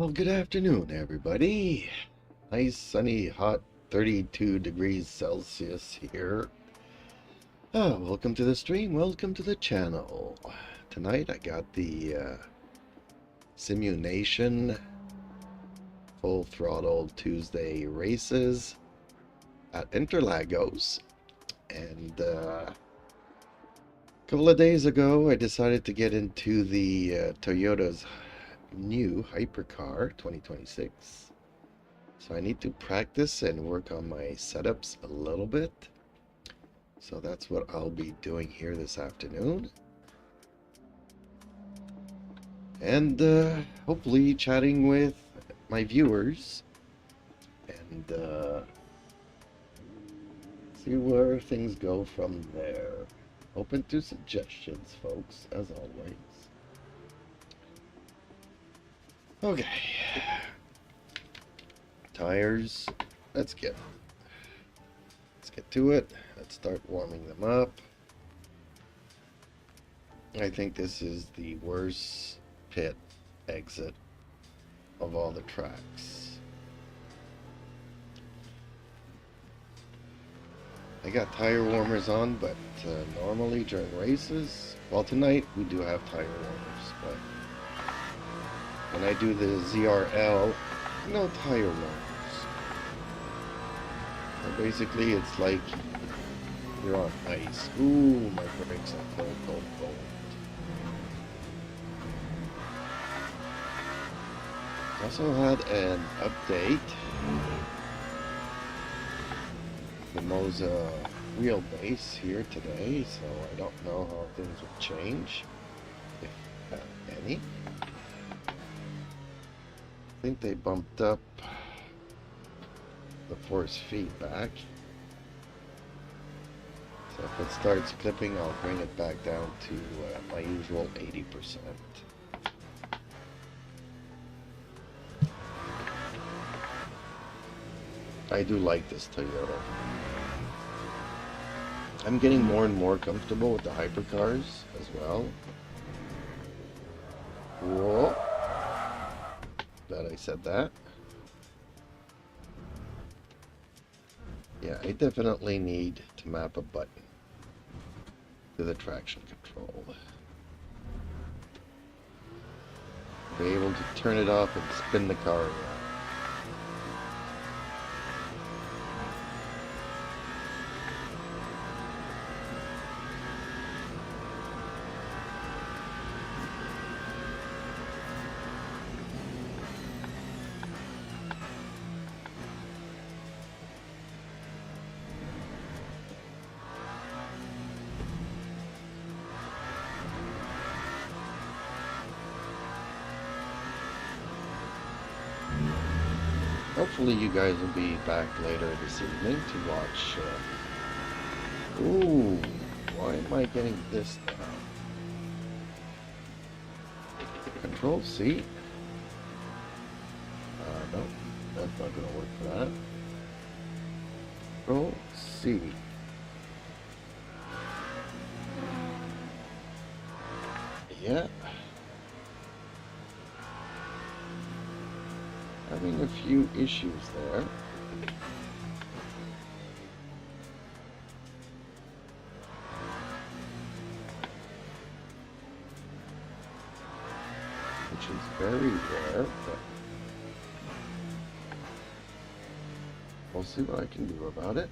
Well, good afternoon, everybody. Nice, sunny, hot 32 degrees Celsius here. Welcome to the stream. Welcome to the channel. Tonight I got the Simulation Full Throttle Tuesday races at Interlagos. And a couple of days ago, I decided to get into the Toyota's new Hypercar 2026. So I need to practice and work on my setups a little bit. So that's what I'll be doing here this afternoon. And hopefully chatting with my viewers and see where things go from there. Open to suggestions, folks, as always. Okay. Tires. Let's get to it. Let's start warming them up. I think this is the worst pit exit of all the tracks. I got tire warmers on, but normally during races, well, tonight we do have tire warmers, but when I do the ZRL, no tire warmers. So basically, it's like you're on ice. Ooh, my brakes are cold, cold, cold. Also had an update. The Moza wheelbase here today, so I don't know how things will change, if any. I think they bumped up the force feedback. So if it starts clipping, I'll bring it back down to my usual 80%. I do like this Toyota. I'm getting more and more comfortable with the Hypercars as well. Whoa. Glad I said that. Yeah, I definitely need to map a button to the traction control. Be able to turn it off and spin the car around. Hopefully you guys will be back later this evening to watch. Ooh, why am I getting this now? Control C? No, that's not going to work for that. Control C. Yeah. Having a few issues there. Which is very rare, but we'll see what I can do about it.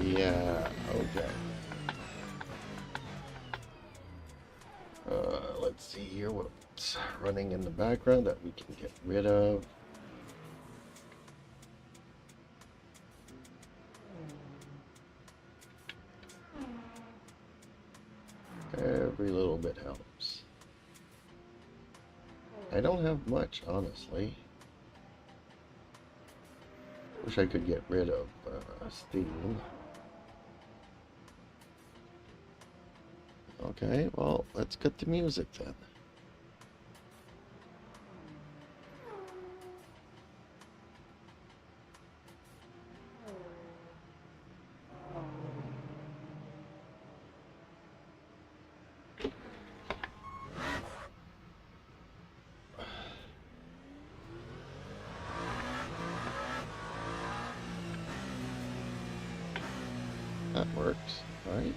Yeah, okay. Let's see here what's running in the background that we can get rid of. Every little bit helps. I don't have much, honestly. Wish I could get rid of Steam. Okay, well, let's cut the music then. That works, right?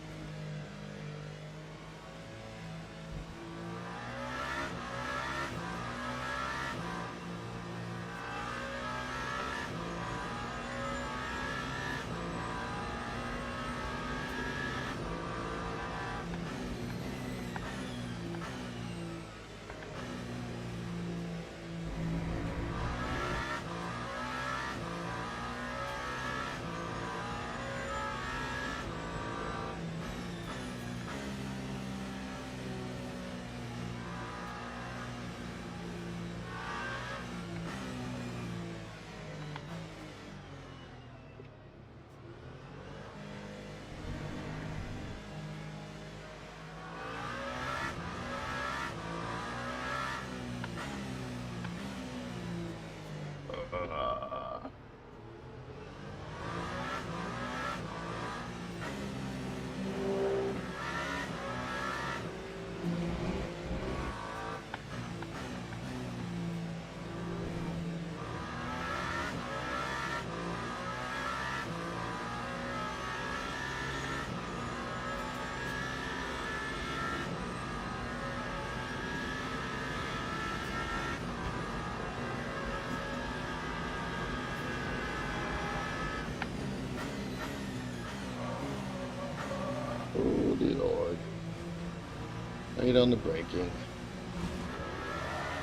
Oh dear Lord. Right on the braking.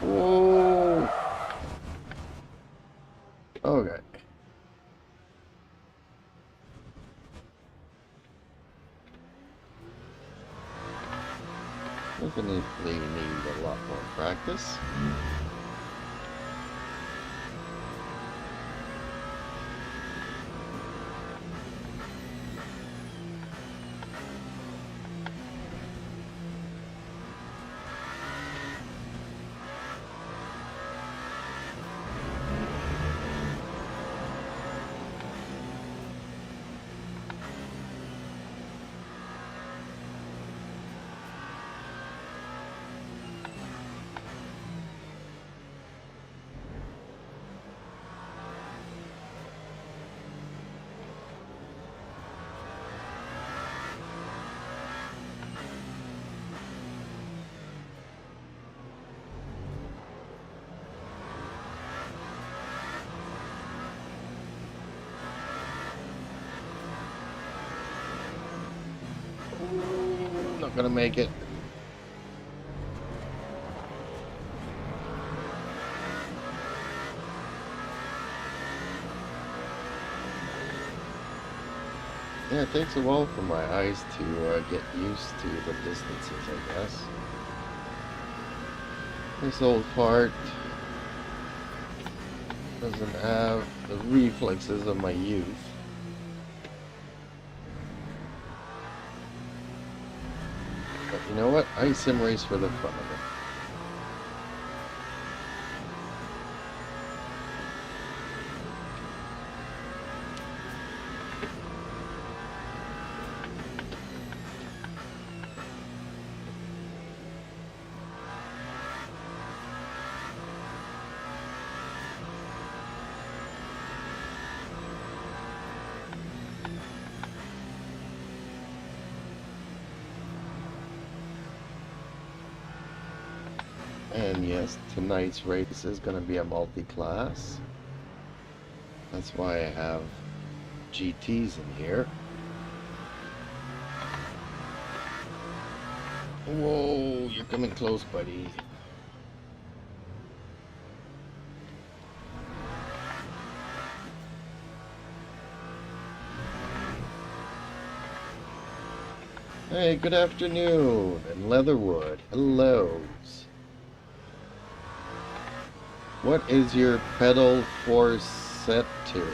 Whoa! Okay. Definitely need a lot more practice. Not gonna make it. Yeah, it takes a while for my eyes to get used to the distances, I guess. This old fart doesn't have the reflexes of my youth. But you know what? I sim race for the fun of it. And yes, tonight's race is going to be a multi-class. That's why I have GTs in here. Whoa, you're coming close, buddy. Hey, good afternoon, and Leatherwood. Hello. What is your pedal force set to?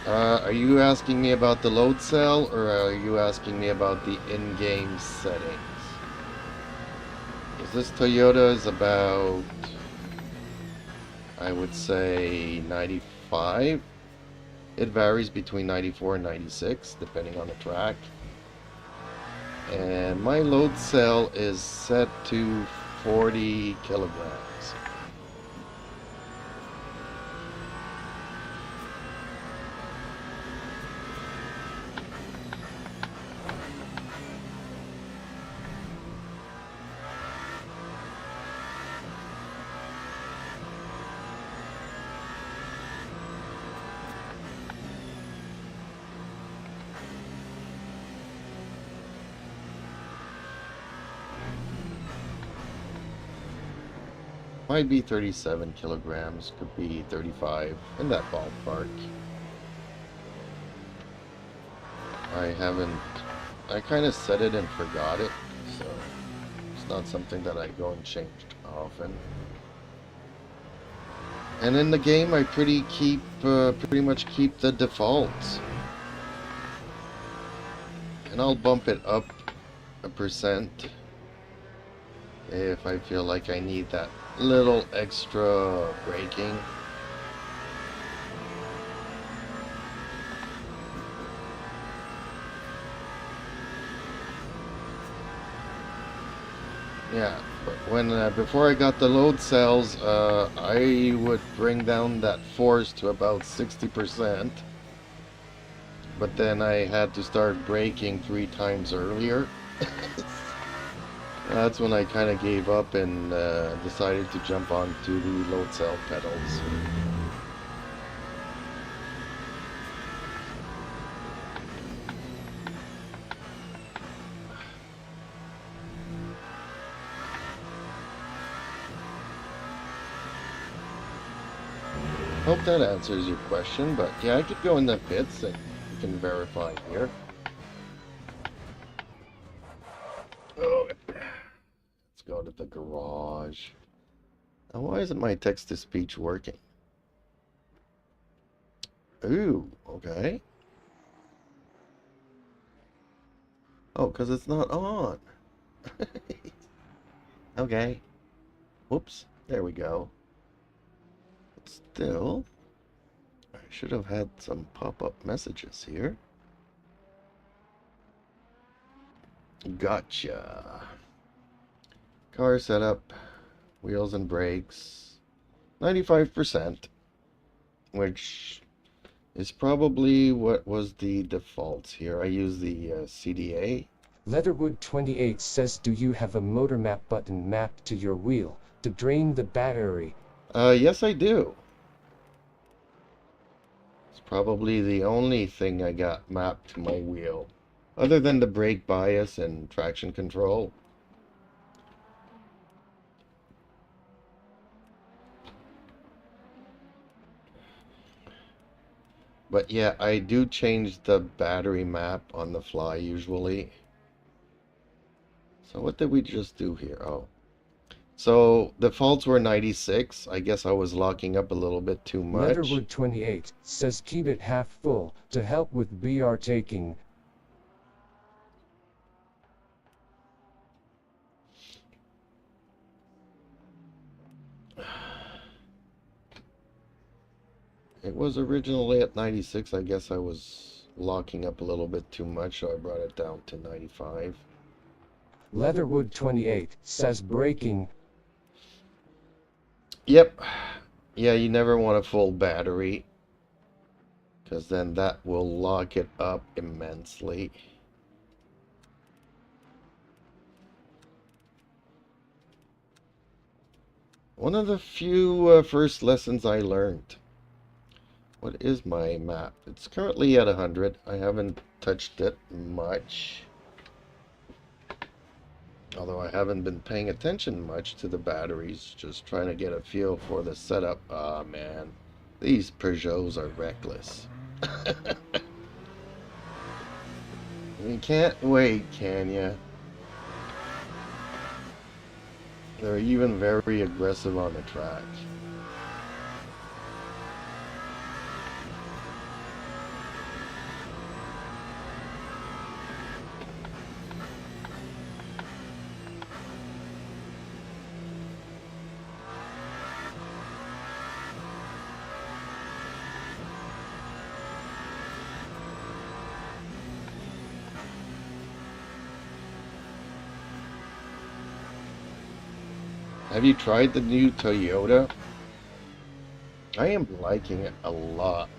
Are you asking me about the load cell, or are you asking me about the in-game settings? Because this Toyota is about, I would say, 95. It varies between 94 and 96, depending on the track. And my load cell is set to 40 kilograms. Might be 37 kilograms, could be 35, in that ballpark. I kind of set it and forgot it, so it's not something that I go and change often. And in the game, I pretty much keep the defaults. And I'll bump it up a percent if I feel like I need that little extra braking. Yeah, but when before I got the load cells, I would bring down that force to about 60%. But then I had to start braking 3 times earlier. That's when I kind of gave up and decided to jump onto the load cell pedals. Hope that answers your question, but yeah, I could go in the pits and you can verify here. Oh, let's go to the garage. Now, why isn't my text-to-speech working? Ooh, okay. Oh, because it's not on. Okay. Whoops, there we go. Still, I should have had some pop-up messages here. Gotcha. Car setup, wheels and brakes, 95%, which is probably what was the defaults here. I use the CDA. Leatherwood28 says, do you have a motor map button mapped to your wheel to drain the battery? Yes, I do. It's probably the only thing I got mapped to my wheel, other than the brake bias and traction control. But yeah, I do change the battery map on the fly usually. So what did we just do here? Oh. So the faults were 96. I guess I was locking up a little bit too much. Leatherwood28 says keep it half full to help with BR taking. It was originally at 96. I guess I was locking up a little bit too much, so I brought it down to 95. Leatherwood28 says braking. Yep. Yeah, you never want a full battery, because then that will lock it up immensely. One of the few first lessons I learned. What is my map? It's currently at 100. I haven't touched it much. Although I haven't been paying attention much to the batteries, just trying to get a feel for the setup. Ah, man, these Peugeots are reckless. You can't wait, can ya? They're even very aggressive on the track. Have you tried the new Toyota? I am liking it a lot.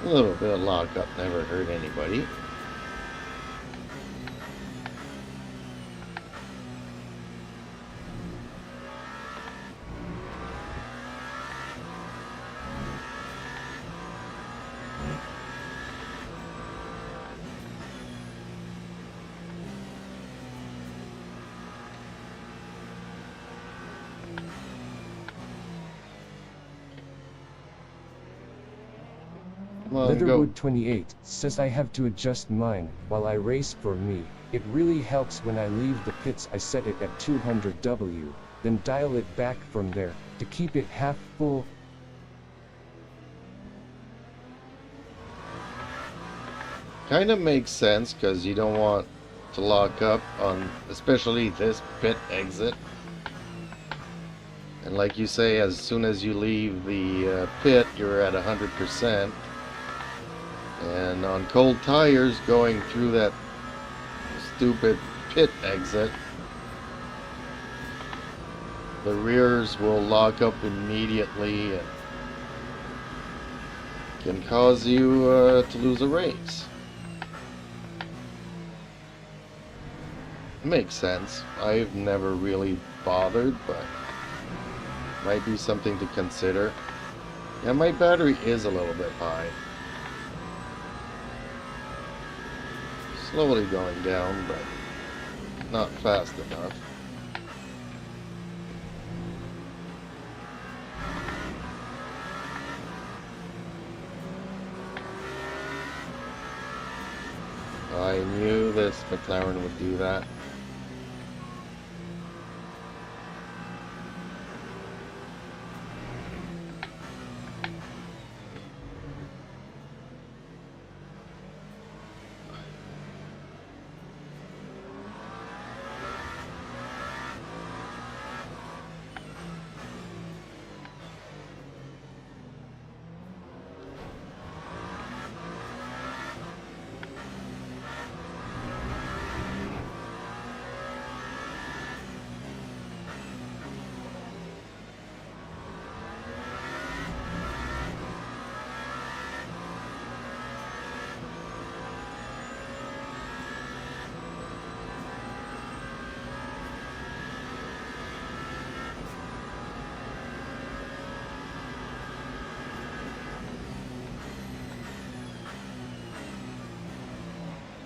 A little bit of lockup never hurt anybody. Come on, go. Leatherwood 28 says I have to adjust mine while I race. For me, it really helps when I leave the pits. I set it at 200W, then dial it back from there to keep it half full. Kind of makes sense because you don't want to lock up on especially this pit exit. And like you say, as soon as you leave the pit, you're at 100%. And on cold tires, going through that stupid pit exit, the rears will lock up immediately and can cause you to lose a race. Makes sense. I've never really bothered, but might be something to consider. Yeah, my battery is a little bit high. Slowly going down, but not fast enough. I knew this McLaren would do that.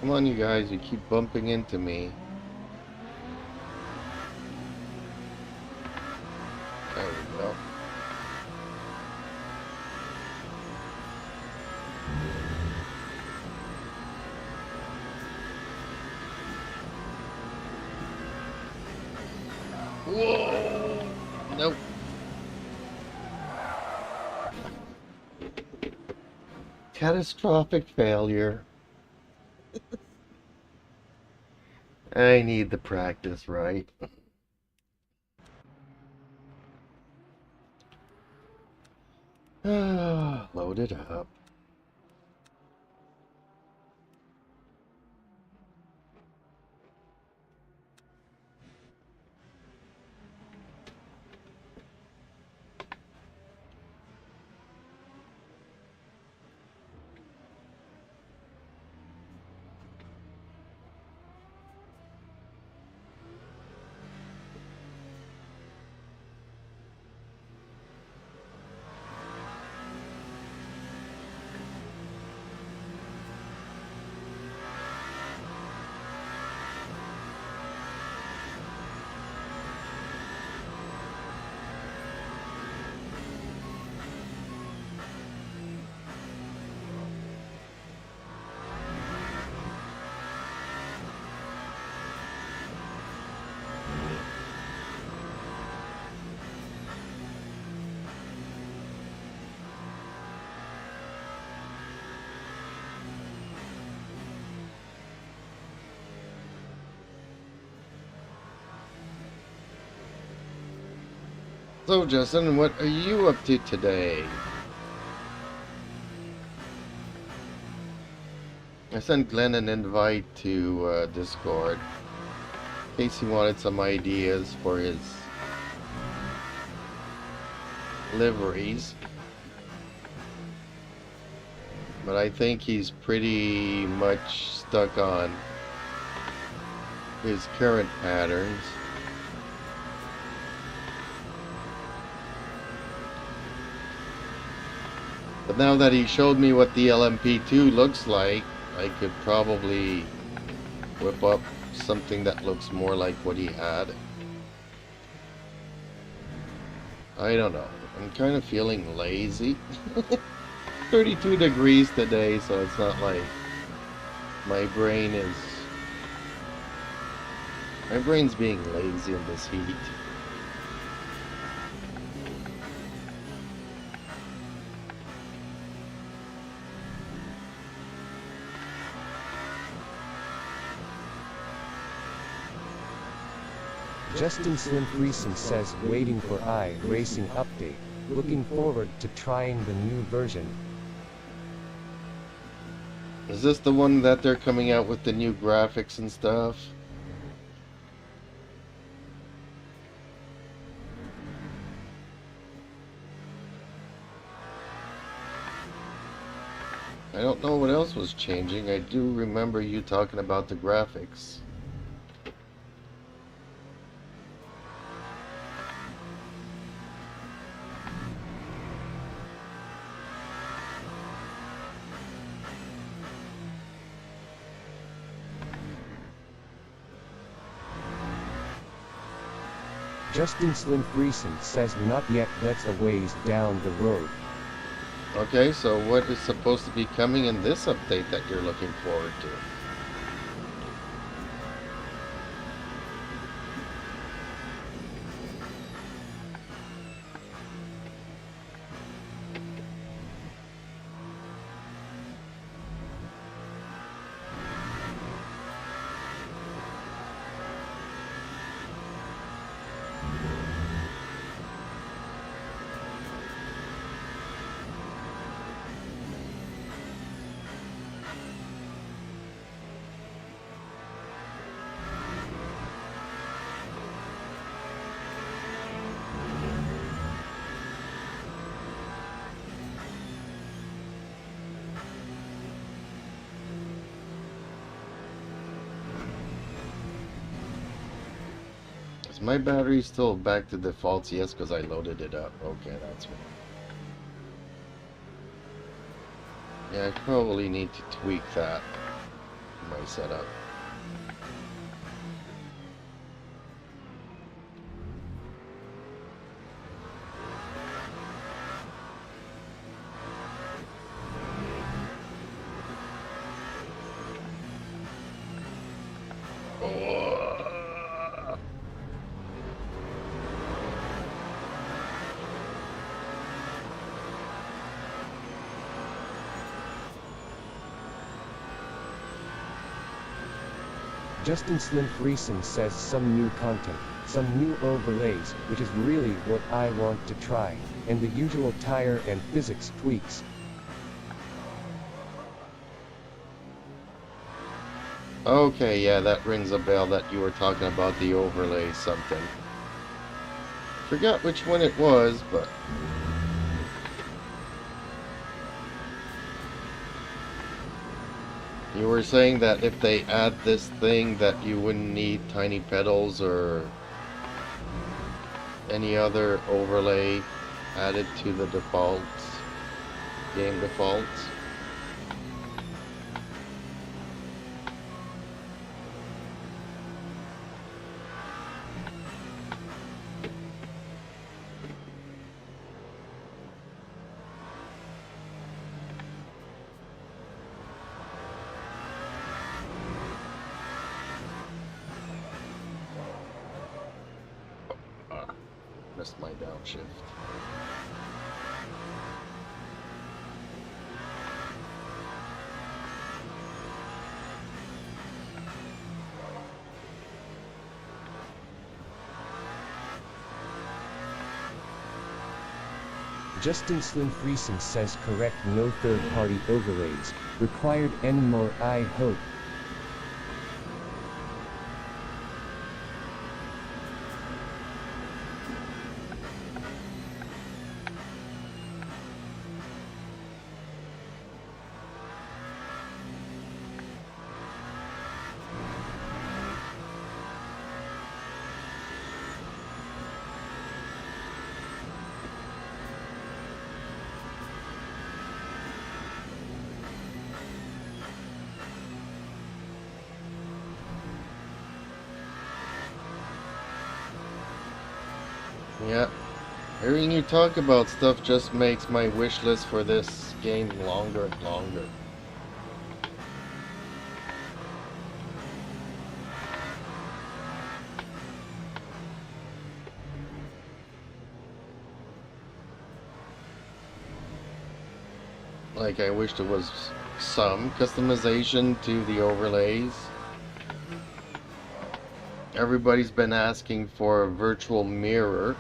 Come on, you guys, you keep bumping into me. There we go. Whoa! Nope. Catastrophic failure. I need the practice, right? Load it up. So, Justin, what are you up to today? I sent Glenn an invite to Discord in case he wanted some ideas for his liveries. But I think he's pretty much stuck on his current patterns. But now that he showed me what the LMP2 looks like, I could probably whip up something that looks more like what he had. I don't know. I'm kind of feeling lazy. 32 degrees today, so it's not like my brain's being lazy in this heat. Justin Slim Friesen says, waiting for iRacing update. Looking forward to trying the new version. Is this the one that they're coming out with the new graphics and stuff? I don't know what else was changing. I do remember you talking about the graphics. Justin Slim Friesen says, not yet, that's a ways down the road. Okay, so what is supposed to be coming in this update that you're looking forward to? Is my battery still back to defaults? Yes, because I loaded it up. Okay, that's right. Yeah, I probably need to tweak that in my setup. Justin Slim Friesen says, some new content, some new overlays, which is really what I want to try, and the usual tire and physics tweaks. Okay, yeah, that rings a bell that you were talking about the overlay something. Forgot which one it was, but... You were saying that if they add this thing that you wouldn't need tiny pedals or any other overlay added to the defaults, game defaults. Missed my downshift. Justin Slim Friesen says correct, no third-party overlays required anymore, I hope. Yeah, hearing you talk about stuff just makes my wish list for this game longer and longer. Like, I wish there was some customization to the overlays. Everybody's been asking for a virtual mirror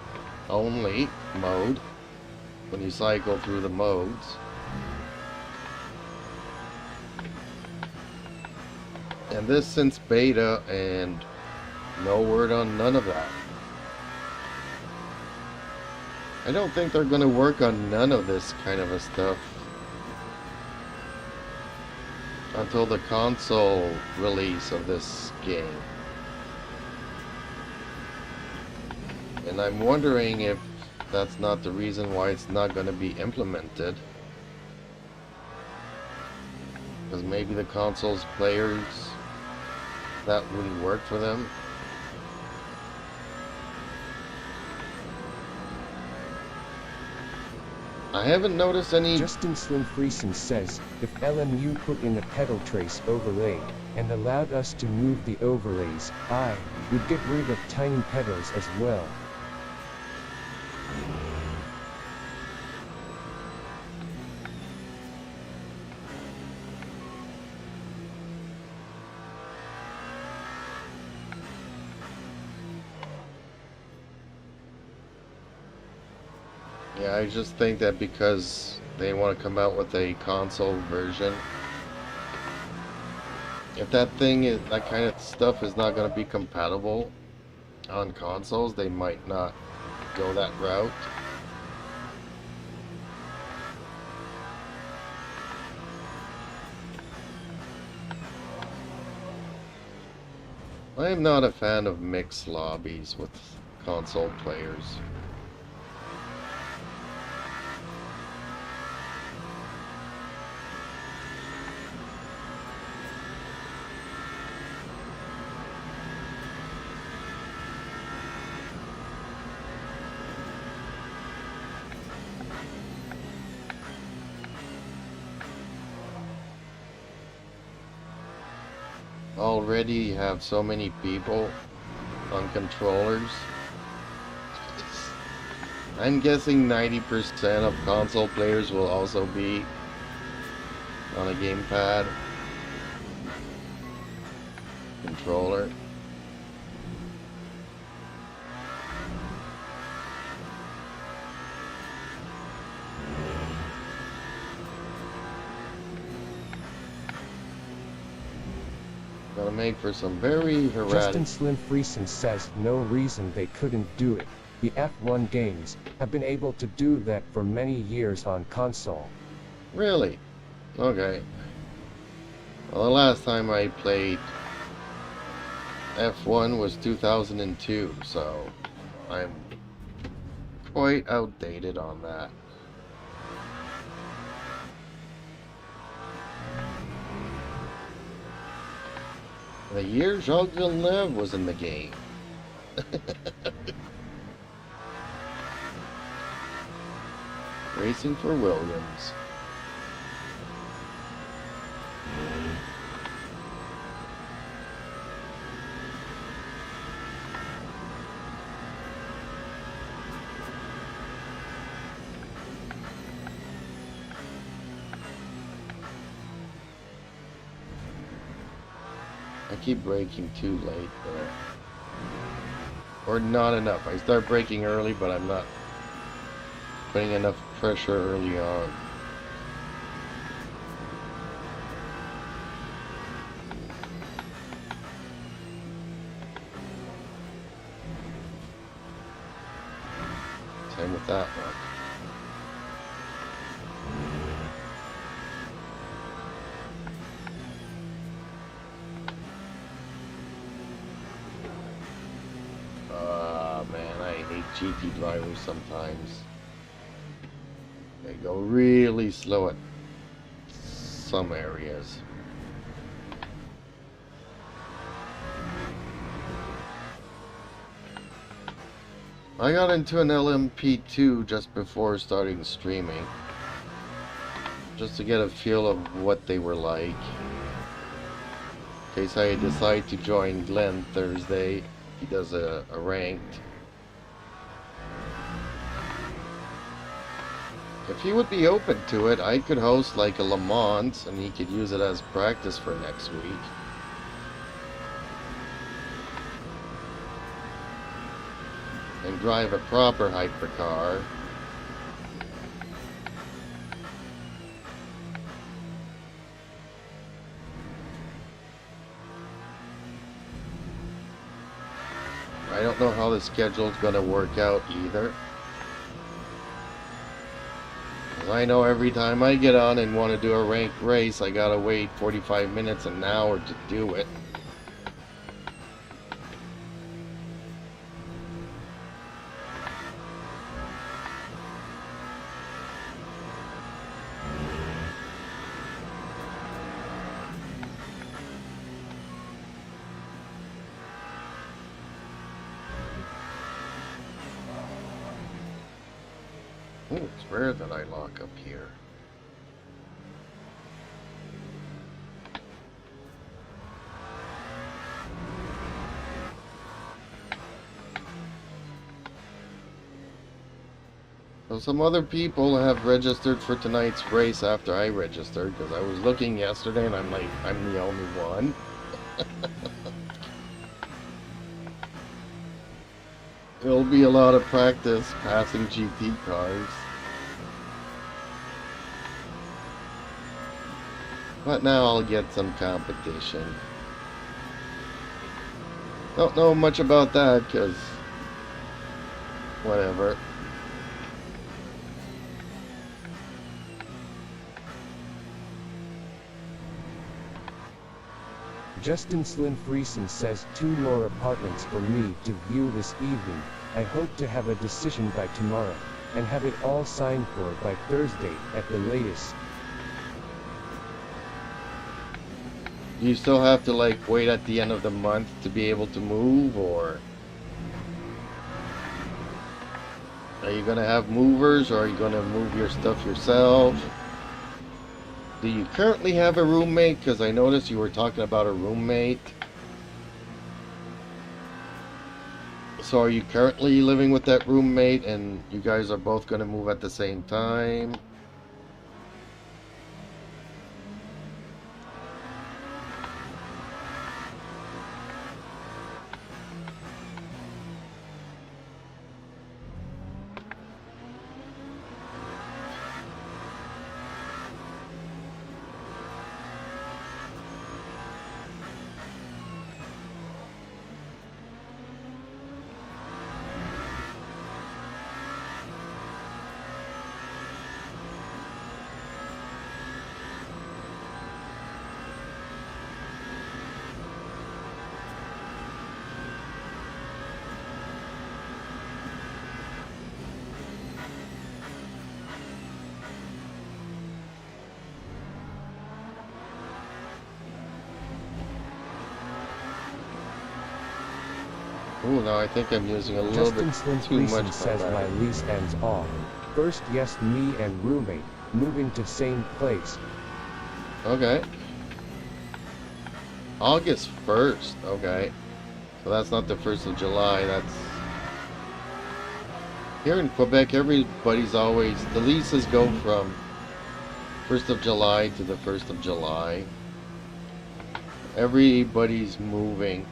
only mode when you cycle through the modes. And this since beta, and no word on none of that. I don't think they're going to work on none of this kind of a stuff until the console release of this game. And I'm wondering if that's not the reason why it's not going to be implemented. Because maybe the console's players, that wouldn't work for them. I haven't noticed any... Justin Slim Friesen says, if LMU put in a pedal trace overlay, and allowed us to move the overlays, I would get rid of tiny pedals as well. Yeah, I just think that because they want to come out with a console version, if that kind of stuff is not going to be compatible on consoles, they might not go that route. I am not a fan of mixed lobbies with console players. Already have so many people on controllers. I'm guessing 90% of console players will also be on a gamepad controller. Gonna make for some very erratic... Justin Slim Friesen says no reason they couldn't do it. The F1 games have been able to do that for many years on console. Really? Okay. Well, the last time I played F1 was 2002, so I'm quite outdated on that. The year Jacques Villeneuve was in the game. Racing for Williams. I keep braking too late there. Or not enough. I start braking early, but I'm not putting enough pressure early on. Same with that one. Man, I hate GT drivers sometimes. They go really slow at some areas. I got into an LMP2 just before starting streaming, just to get a feel of what they were like, in case I decide to join Glenn Thursday. He does a ranked. If he would be open to it, I could host like a Le Mans and he could use it as practice for next week. And drive a proper hypercar. I don't know how the schedule's gonna work out either. I know every time I get on and want to do a ranked race, I gotta wait 45 minutes, an hour to do it. Oh, it's rare that I lock up here. So some other people have registered for tonight's race after I registered, because I was looking yesterday and I'm like, I'm the only one. It'll be a lot of practice passing GT cars. But now I'll get some competition. Don't know much about that, because whatever. Justin Slyn Friesen says 2 more apartments for me to view this evening. I hope to have a decision by tomorrow, and have it all signed for by Thursday at the latest. You still have to like wait at the end of the month to be able to move, or are you gonna have movers, or are you gonna move your stuff yourself? Do you currently have a roommate? Because I noticed you were talking about a roommate. So are you currently living with that roommate and you guys are both going to move at the same time? Oh no, I think I'm using a little Justin bit Slyn too much. Friesen says my lease ends off. First, yes, me and roommate moving to same place. Okay. August 1st, okay. So that's not the 1st of July, that's... Here in Quebec, everybody's always... The leases go from 1st of July to the 1st of July. Everybody's moving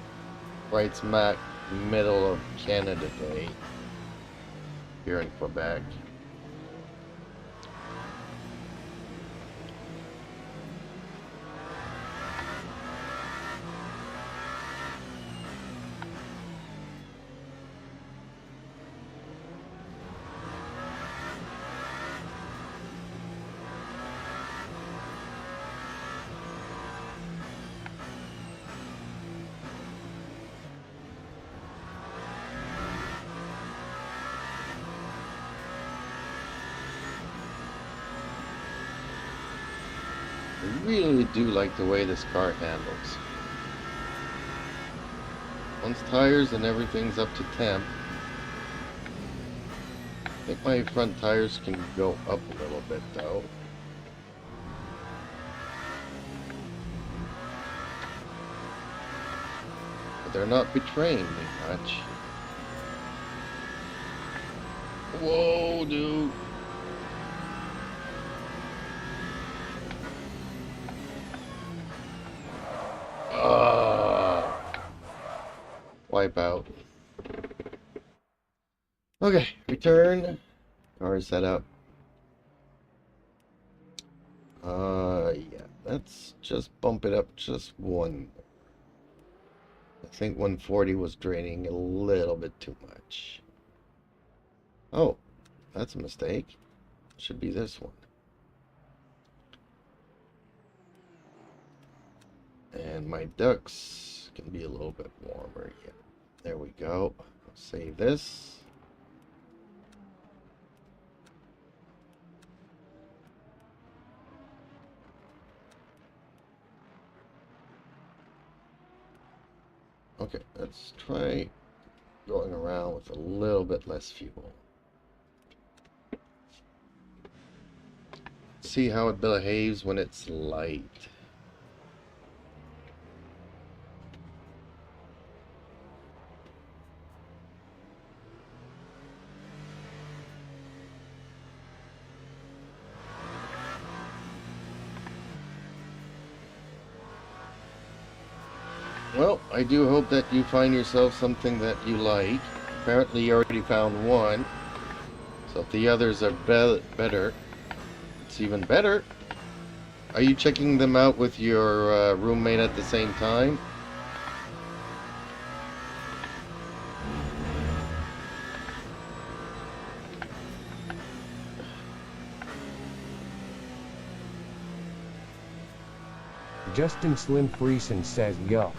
right smack middle of Canada Day here in Quebec. really do like the way this car handles. Once tires and everything's up to temp, I think my front tires can go up a little bit though. But they're not betraying me much. Whoa, dude. Wipe out. Okay, return. Car set up. Yeah, let's just bump it up just one. I think 140 was draining a little bit too much. Oh, that's a mistake. Should be this one. And my ducts can be a little bit warmer. Yeah, there we go. Save this. Okay, let's try going around with a little bit less fuel. See how it behaves when it's light. Well, I do hope that you find yourself something that you like. Apparently you already found one. So if the others are better, it's even better. Are you checking them out with your roommate at the same time? Justin Slim Friesen says yo.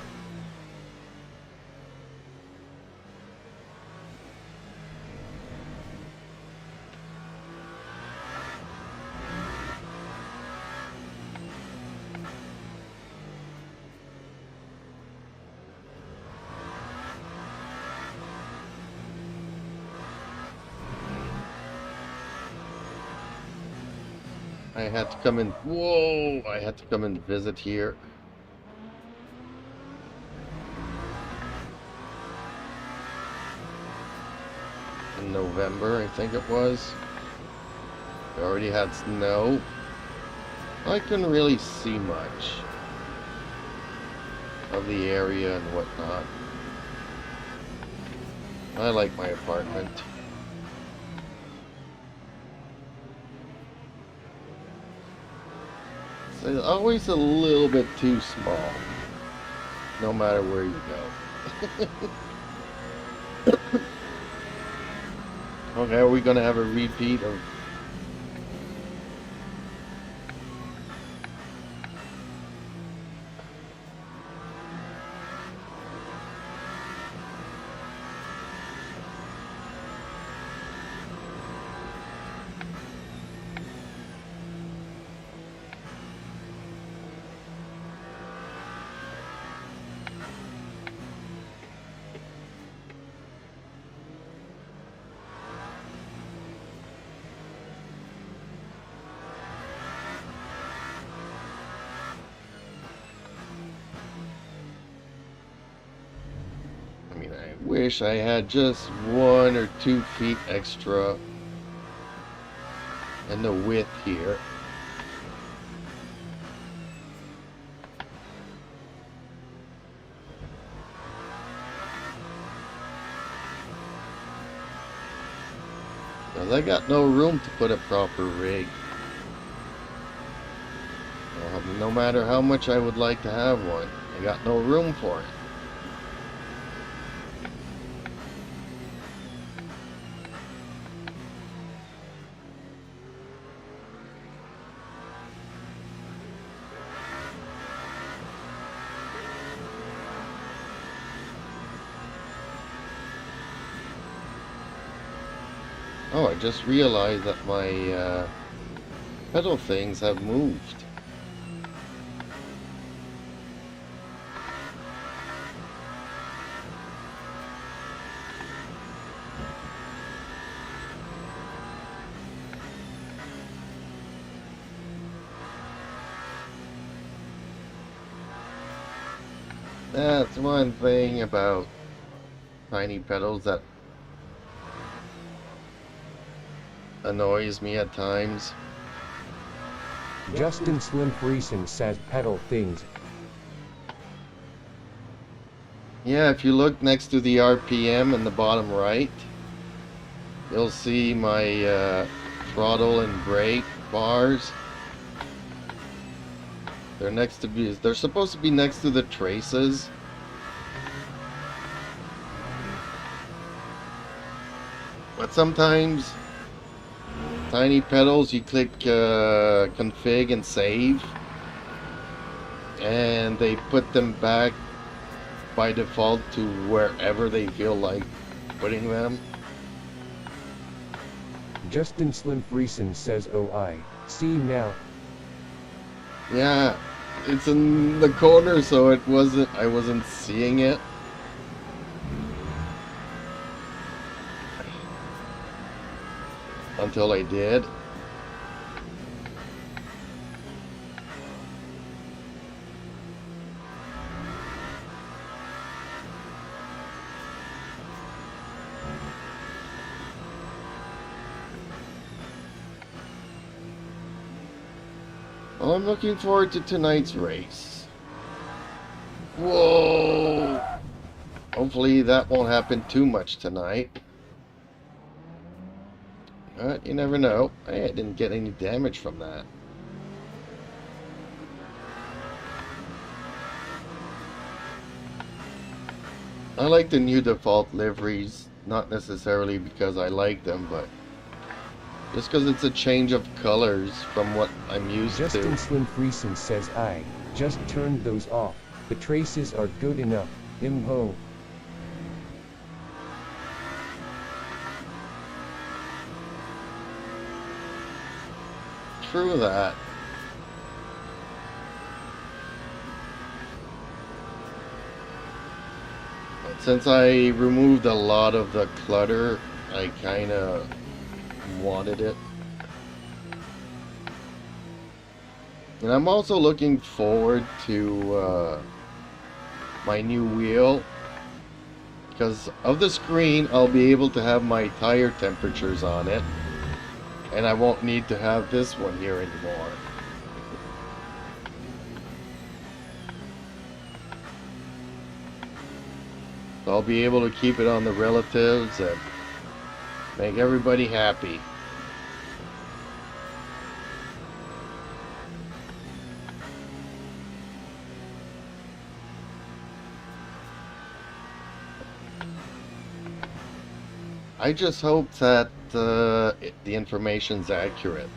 I had to come in. Whoa! I had to come and visit here. In November, I think it was. We already had snow. I couldn't really see much of the area and whatnot. I like my apartment. It's always a little bit too small, no matter where you go. Okay, are we gonna have a repeat of... Wish I had just 1 or 2 feet extra in the width here. Because I got no room to put a proper rig. No matter how much I would like to have one, I got no room for it. Oh, I just realized that my pedal things have moved. That's one thing about tiny pedals that annoys me at times. Justin Slim Friesen says pedal things. Yeah, if you look next to the RPM in the bottom right, you'll see my throttle and brake bars. They're supposed to be next to the traces. But sometimes tiny pedals, you click config and save, and they put them back by default to wherever they feel like putting them. Justin Slim Friesen says, oh I see now. Yeah, it's in the corner, so I wasn't seeing it. Until I did. Well, I'm looking forward to tonight's race. Whoa! Hopefully that won't happen too much tonight. But you never know. Hey, I didn't get any damage from that. I like the new default liveries, not necessarily because I like them, but just because it's a change of colors from what I'm used to. Justin Slim Friesen says, I just turned those off. The traces are good enough. Imho. True that. But since I removed a lot of the clutter, I kind of wanted it. And I'm also looking forward to my new wheel. Because of the screen, I'll be able to have my tire temperatures on it. And I won't need to have this one here anymore. So I'll be able to keep it on the relatives and make everybody happy. I just hope that the information's accurate.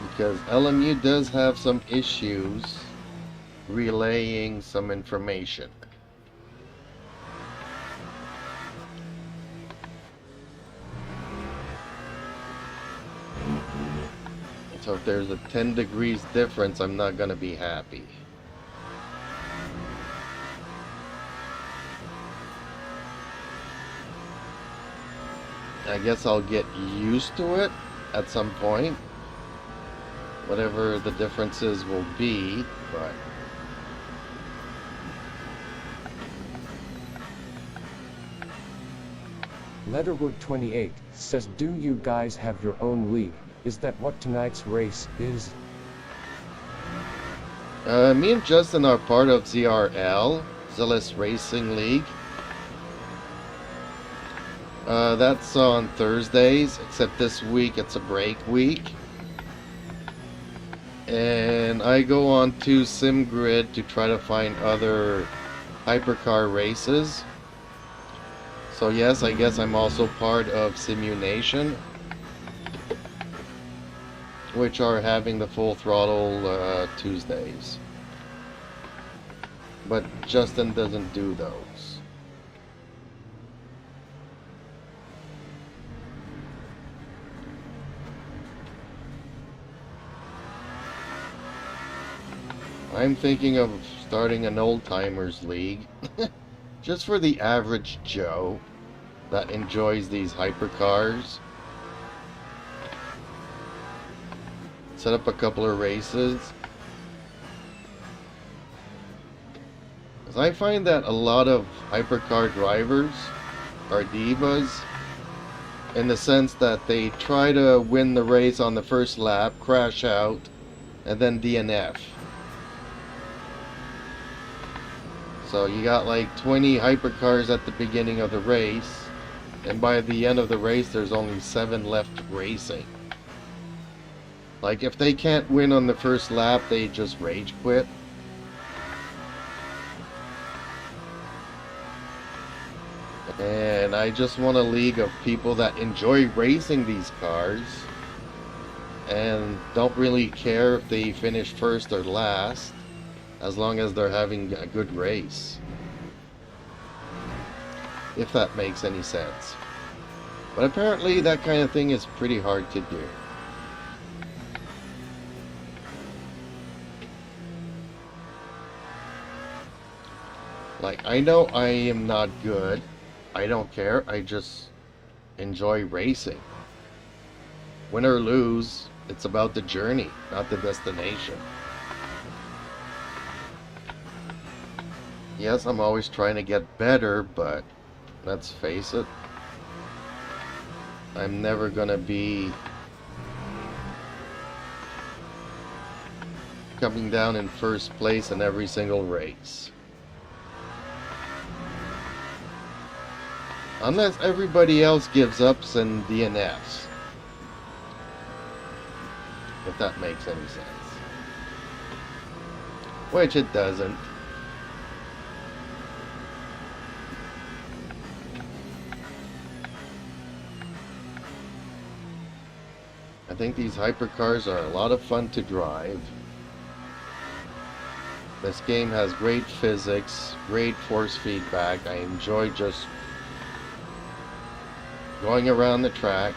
Because LMU does have some issues relaying some information. So if there's a 10 degrees difference, I'm not going to be happy. I guess I'll get used to it at some point, whatever the differences will be, but Letterwood 28 says, do you guys have your own league? Is that what tonight's race is? me and Justin are part of ZRL, Zealous Racing League. That's on Thursdays, except this week it's a break week. And I go on to SimGrid to try to find other hypercar races. So yes, I guess I'm also part of Simunation, which are having the full throttle Tuesdays. But Justin doesn't do those. I'm thinking of starting an old-timers league, just for the average Joe that enjoys these hypercars. set up a couple of races. Because I find that a lot of hypercar drivers are divas, in the sense that they try to win the race on the first lap, crash out, and then DNF. So you got like 20 hypercars at the beginning of the race, and by the end of the race there's only 7 left racing. Like, if they can't win on the first lap, they just rage quit. And I just want a league of people that enjoy racing these cars and don't really care if they finish first or last, as long as they're having a good race. If that makes any sense. But apparently that kind of thing is pretty hard to do. Like, I know I am not good. I don't care. I just enjoy racing. Win or lose, it's about the journey, not the destination. Yes, I'm always trying to get better, but let's face it, I'm never gonna be coming down in first place in every single race. Unless everybody else gives ups and DNFs. If that makes any sense. Which it doesn't. I think these hypercars are a lot of fun to drive. This game has great physics, great force feedback. I enjoy just going around the track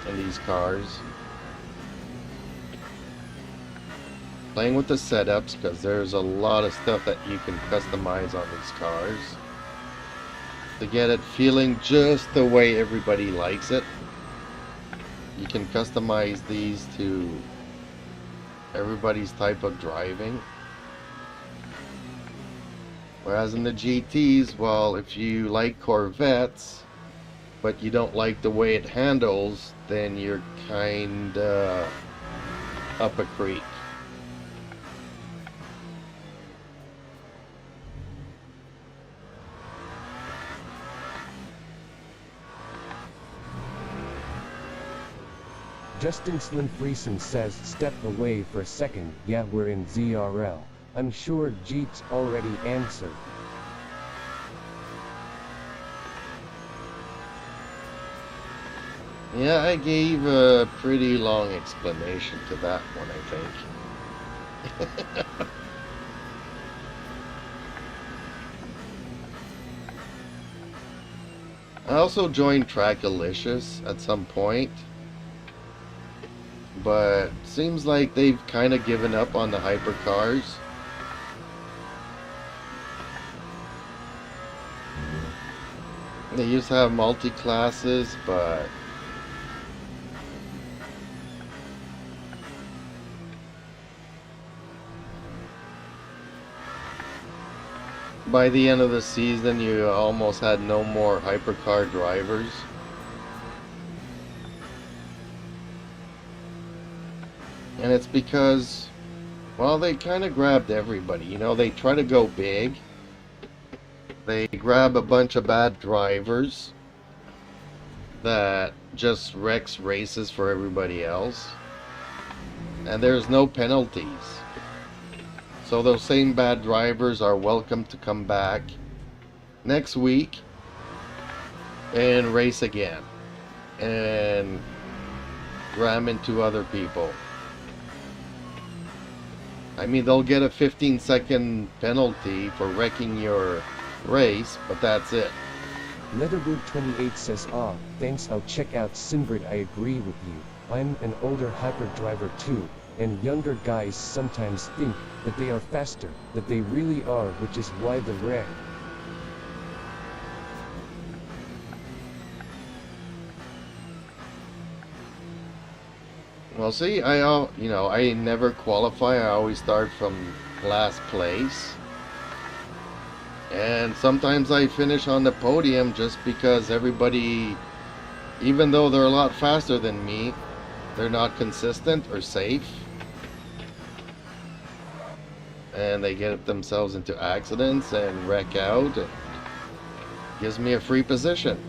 in these cars, playing with the setups, because there's a lot of stuff that you can customize on these cars to get it feeling just the way everybody likes it. You can customize these to everybody's type of driving. Whereas in the GTs, well, if you like Corvettes but you don't like the way it handles, then you're kinda up a creek. Justin Slim Friesen says, step away for a second, yeah, we're in ZRL. I'm sure Jeet's already answered. Yeah, I gave a pretty long explanation to that one, I think. I also joined Trackalicious at some point, but seems like they've kind of given up on the hypercars. They used to have multi-classes, but by the end of the season, you almost had no more hypercar drivers. And it's because, well, they kind of grabbed everybody. You know, they try to go big. They grab a bunch of bad drivers that just wrecks races for everybody else. And there's no penalties. So those same bad drivers are welcome to come back next week and race again and ram into other people. I mean, they'll get a 15-second penalty for wrecking your race, but that's it. Letterboard28 says, thanks, I'll check out Sinbrid. I agree with you. I'm an older hyper driver too, and younger guys sometimes think that they are faster, that they really are, which is why the wreck. Well, see, you know, I never qualify. I always start from last place. And sometimes I finish on the podium just because everybody, even though they're a lot faster than me, they're not consistent or safe. And they get themselves into accidents and wreck out. It gives me a free position.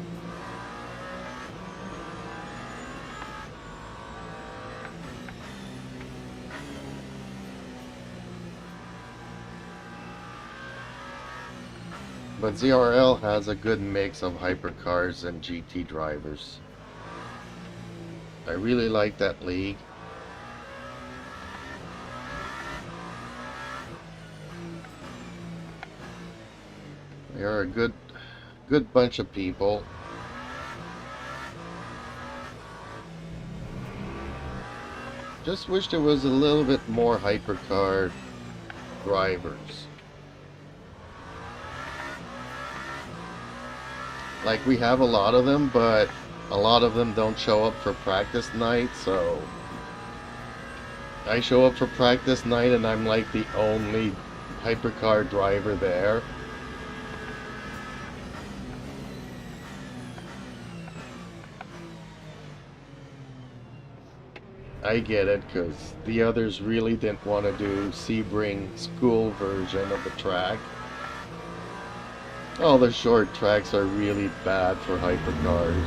But ZRL has a good mix of hypercars and GT drivers. I really like that league. They are a good bunch of people. Just wish there was a little bit more hypercar drivers. Like, we have a lot of them, but a lot of them don't show up for practice night, so I show up for practice night and I'm like the only hypercar driver there. I get it, because the others really didn't want to do Sebring school version of the track. All the short tracks are really bad for hypercars.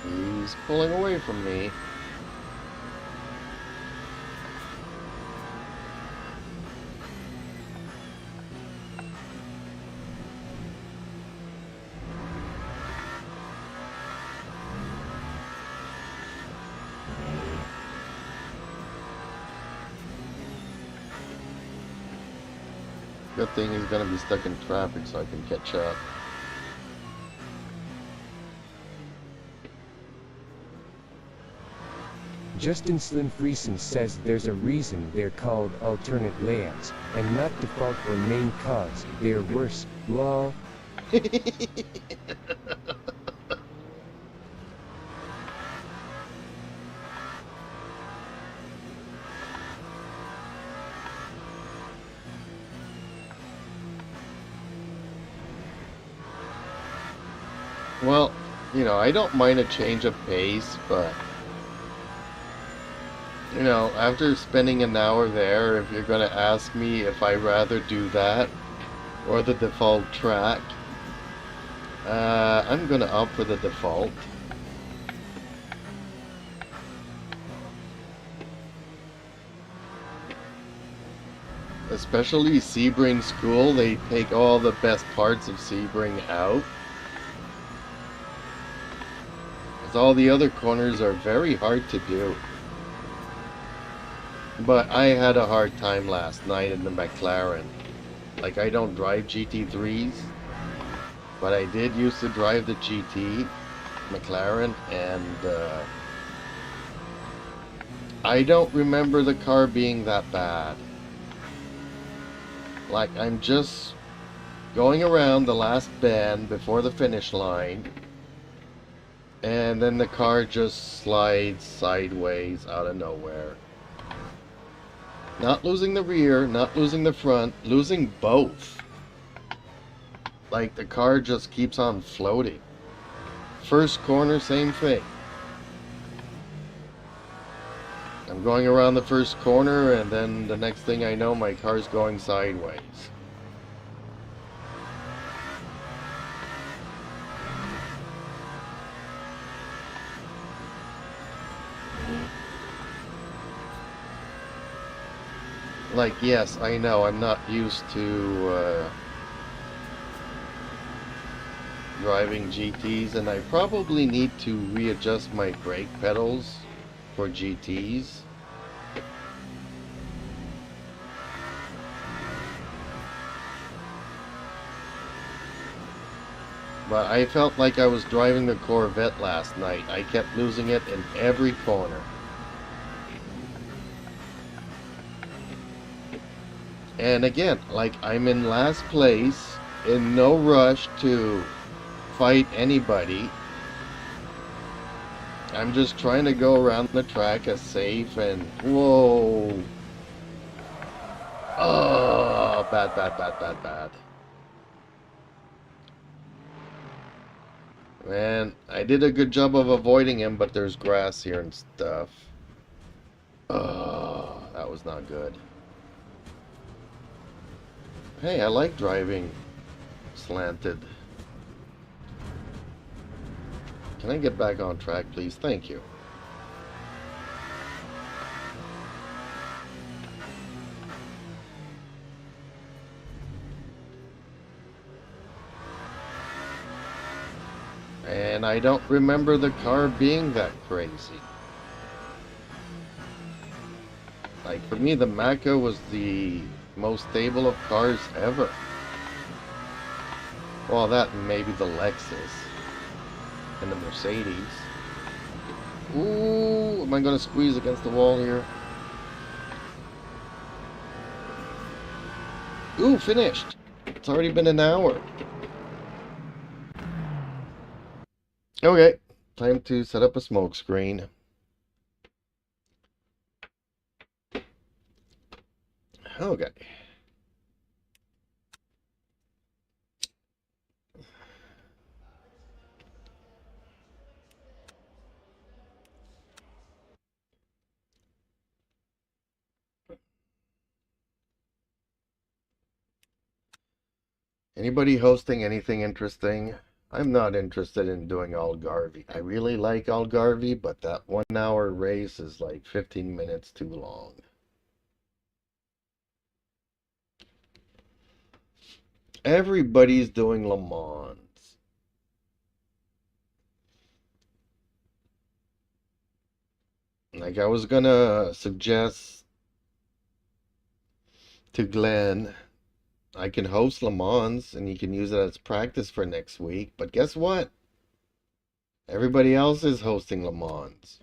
He's pulling away from me. Good thing he's gonna be stuck in traffic so I can catch up. Justin Slim Friesen says there's a reason they're called alternate layouts, and not default or main cause. They're worse, lol. Well, you know, I don't mind a change of pace, but you know, after spending an hour there, if you're going to ask me if I'd rather do that or the default track, I'm going to opt for the default. Especially Sebring School, they take all the best parts of Sebring out. Because all the other corners are very hard to do. But I had a hard time last night in the McLaren. Like, I don't drive GT3s, but I did used to drive the GT McLaren, and I don't remember the car being that bad. Like I'm just going around the last bend before the finish line, and then the car just slides sideways out of nowhere. Not losing the rear, not losing the front, losing both. Like the car just keeps on floating. First corner, same thing. I'm going around the first corner, and then the next thing I know, my car's going sideways. Like, yes, I know, I'm not used to driving GTs, and I probably need to readjust my brake pedals for GTs. But I felt like I was driving the Corvette last night. I kept losing it in every corner. And again, like I'm in last place, in no rush to fight anybody. I'm just trying to go around the track as safe and... Whoa! Oh, bad, bad, bad, bad, bad. Man, I did a good job of avoiding him, but there's grass here and stuff. Oh, that was not good. Hey, I like driving slanted. Can I get back on track, please? Thank you. And I don't remember the car being that crazy. Like, for me, the Maka was the most stable of cars ever. Well, that and maybe the Lexus and the Mercedes. Ooh, am I going to squeeze against the wall here? Ooh, finished. It's already been an hour. Okay, time to set up a smoke screen. Okay. Anybody hosting anything interesting? I'm not interested in doing Algarve. I really like Algarve, but that 1 hour race is like 15 minutes too long. Everybody's doing Le Mans. Like I was gonna suggest to Glenn, I can host Le Mans and he can use it as practice for next week. But guess what? Everybody else is hosting Le Mans.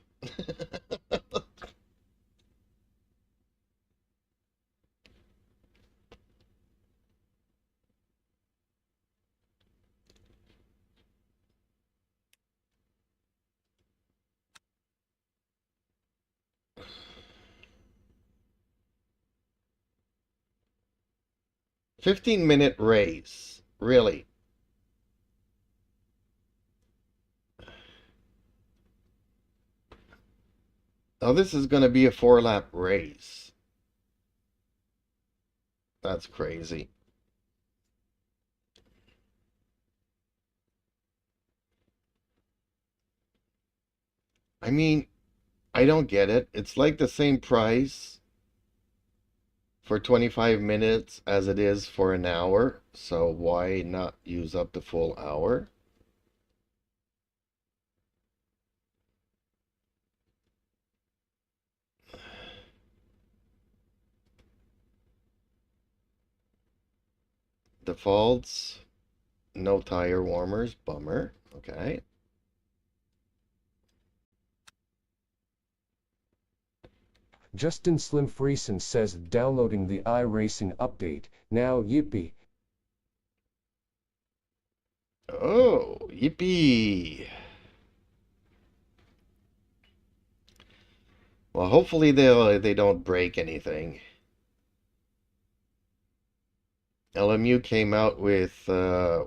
15-minute race. Really? Oh, this is going to be a 4-lap race. That's crazy. I mean, I don't get it. It's like the same price for 25 minutes as it is for an hour. So why not use up the full hour? Defaults, no tire warmers, bummer. Okay. Justin Slim Friesen says downloading the iRacing update. Now yippee. Oh, yippee. Well, hopefully they don't break anything. LMU came out with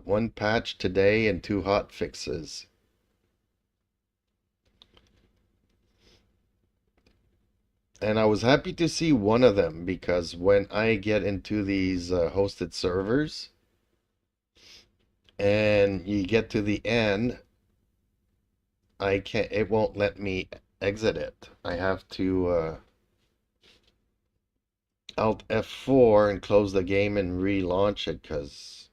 one patch today and 2 hot fixes. And I was happy to see one of them, because when I get into these hosted servers and you get to the end, it won't let me exit it. I have to Alt F4 and close the game and relaunch it, because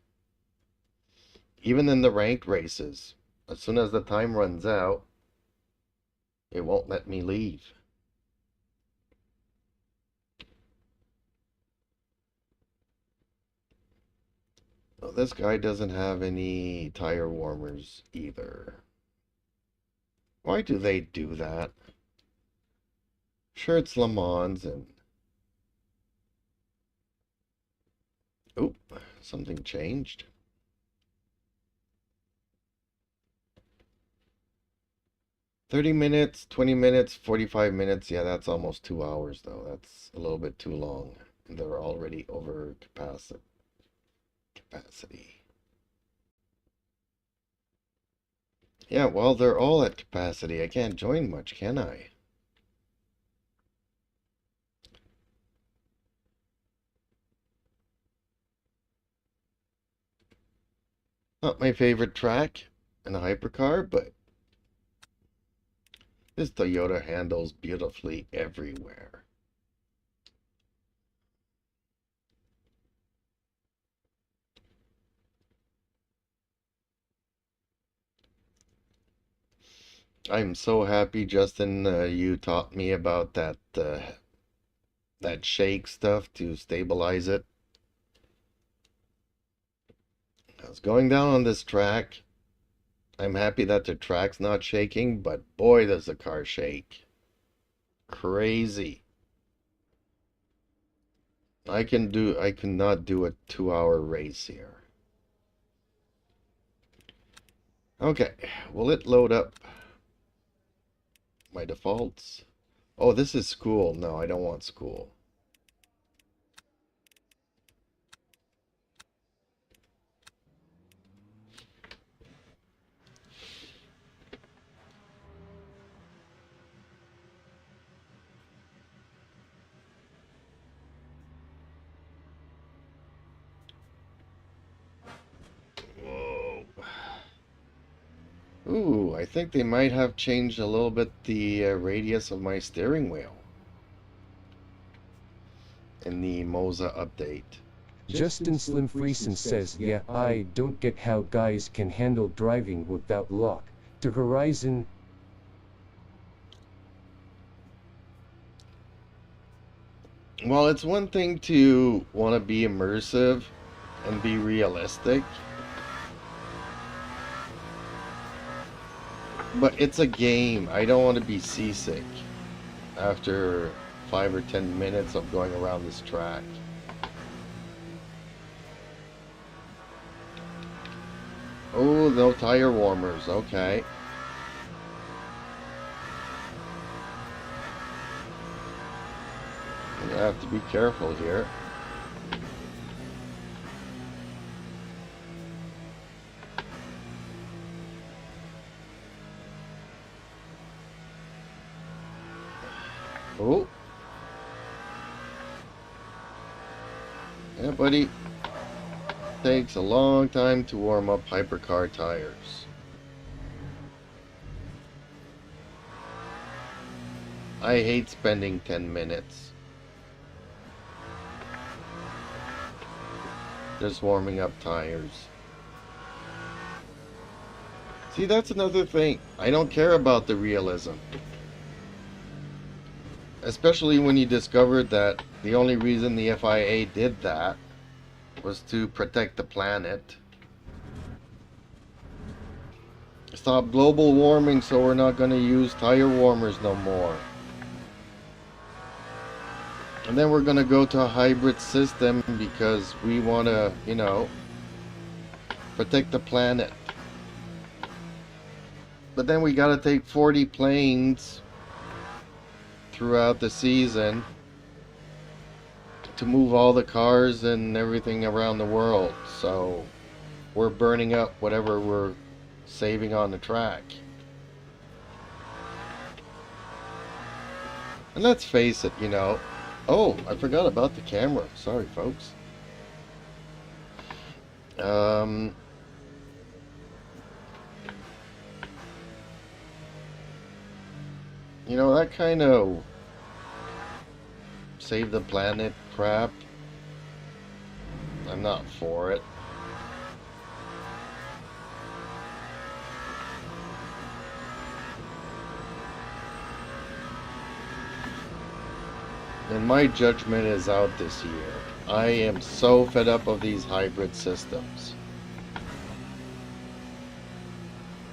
even in the ranked races, as soon as the time runs out, it won't let me leave. Well, this guy doesn't have any tire warmers either. Why do they do that? Sure, it's Le Mans and... Oop, something changed. $30 minutes, 20 minutes, 45 minutes. Yeah, that's almost 2 hours though. That's a little bit too long. They're already over capacity. Yeah, well, they're all at capacity. I can't join much, can I? Not my favorite track in a hypercar, but this Toyota handles beautifully everywhere. I'm so happy, Justin, you taught me about that shake stuff to stabilize it. I was going down on this track. I'm happy that the track's not shaking, but boy, does the car shake. Crazy. I cannot do a 2-hour race here. Okay, will it load up my defaults? Oh, this is school. No, I don't want school. Whoa. Ooh, I think they might have changed a little bit the radius of my steering wheel in the Moza update. Justin Slim Friesen says, yeah, I don't get how guys can handle driving without lock. To Horizon. Well, it's one thing to want to be immersive and be realistic, but it's a game. I don't want to be seasick after 5 or 10 minutes of going around this track. Oh, no tire warmers. Okay. I have to be careful here. Oh. Yeah, buddy. Takes a long time to warm up hypercar tires. I hate spending 10 minutes just warming up tires. See, that's another thing. I don't care about the realism. Especially when you discovered that the only reason the FIA did that was to protect the planet. Stop global warming, so we're not going to use tire warmers no more. And then we're gonna go to a hybrid system because we wanna, you know, protect the planet. But then we gotta take 40 planes throughout the season to move all the cars and everything around the world. So we're burning up whatever we're saving on the track. And let's face it, you know. Oh, I forgot about the camera. Sorry, folks. You know, that kind of save the planet crap, I'm not for it. And my judgment is out this year. I am so fed up of these hybrid systems.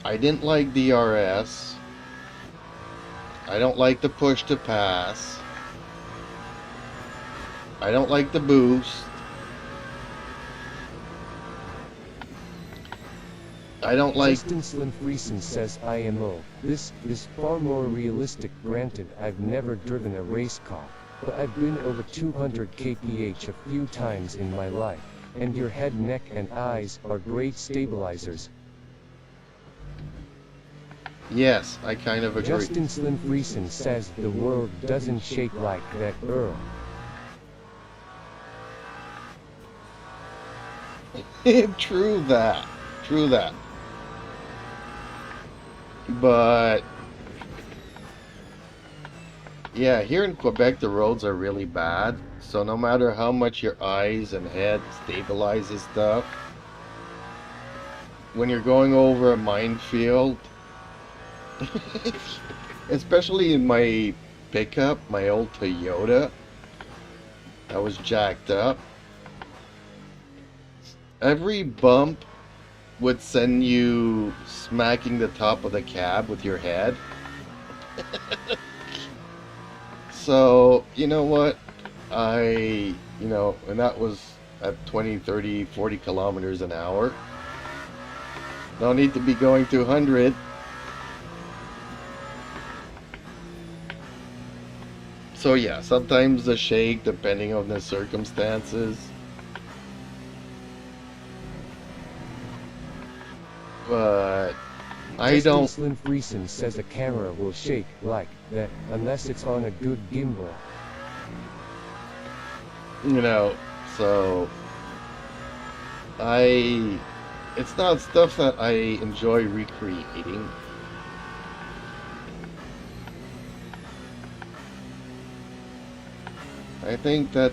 I didn't like DRS. I don't like the push to pass. I don't like the boost. I don't like... Justin Slim Friesen says IMO. This is far more realistic. Granted, I've never driven a race car, but I've been over 200 kph a few times in my life, and your head, neck and eyes are great stabilizers. Yes, I kind of agree. Justin Slim Friesen says the world doesn't shake like that, Earl. True that. True that. But yeah, here in Quebec the roads are really bad. So no matter how much your eyes and head stabilizes stuff, when you're going over a minefield, especially in my pickup, my old Toyota, that was jacked up. Every bump would send you smacking the top of the cab with your head. So, you know what? And that was at 20, 30, 40 kilometers an hour. No need to be going 200. So yeah, sometimes the shake, depending on the circumstances. But I don't... Slim Friesen says a camera will shake like that unless it's on a good gimbal. You know, so it's not stuff that I enjoy recreating. I think that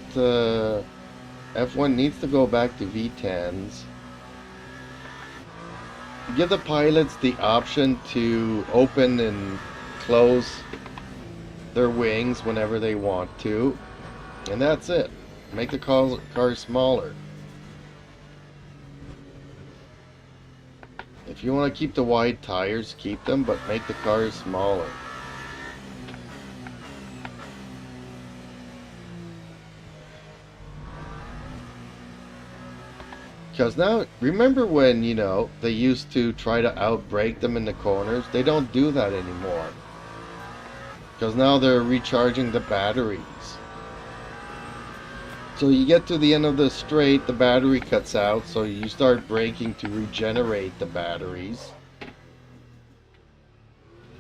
F1 needs to go back to V10s. Give the pilots the option to open and close their wings whenever they want to. And that's it. Make the car smaller. If you want to keep the wide tires, keep them, but make the cars smaller. Because now, remember when, you know, they used to try to outbrake them in the corners? They don't do that anymore. Because now they're recharging the batteries. So you get to the end of the straight, the battery cuts out, so you start braking to regenerate the batteries.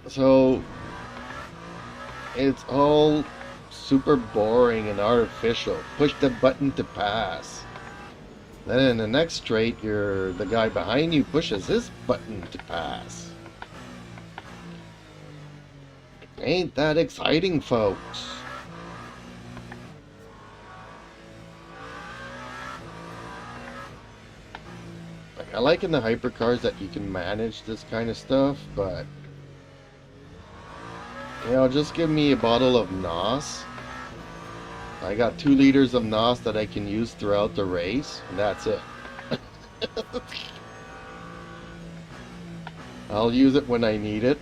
So it's all super boring and artificial. Push the button to pass. Then in the next straight, the guy behind you pushes his button to pass. Ain't that exciting, folks? I like in the hypercars that you can manage this kind of stuff, but you know, just give me a bottle of NOS. I got 2 liters of NOS that I can use throughout the race, and that's it. I'll use it when I need it.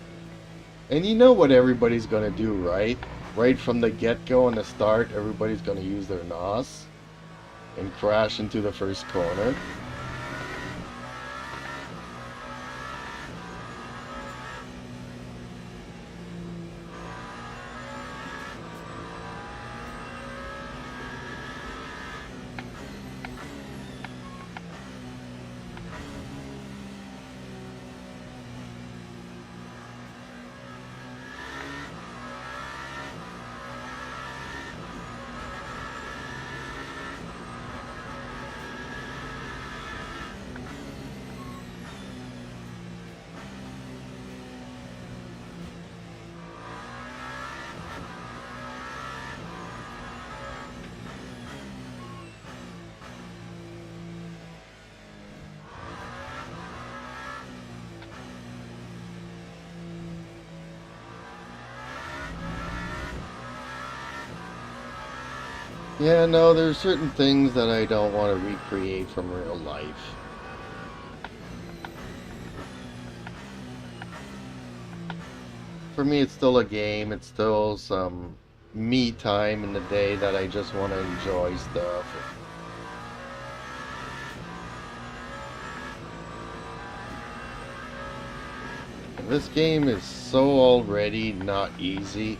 And you know what everybody's gonna do, right? right from the get-go and the start, everybody's going to use their NOS and crash into the first corner. Yeah, no, there's certain things that I don't want to recreate from real life. For me, it's still a game. It's still some me time in the day that I just want to enjoy stuff. And this game is so already not easy.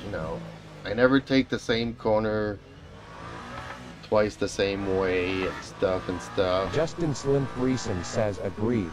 You know, I never take the same corner twice the same way and stuff. Justin Slim Reason says agreed.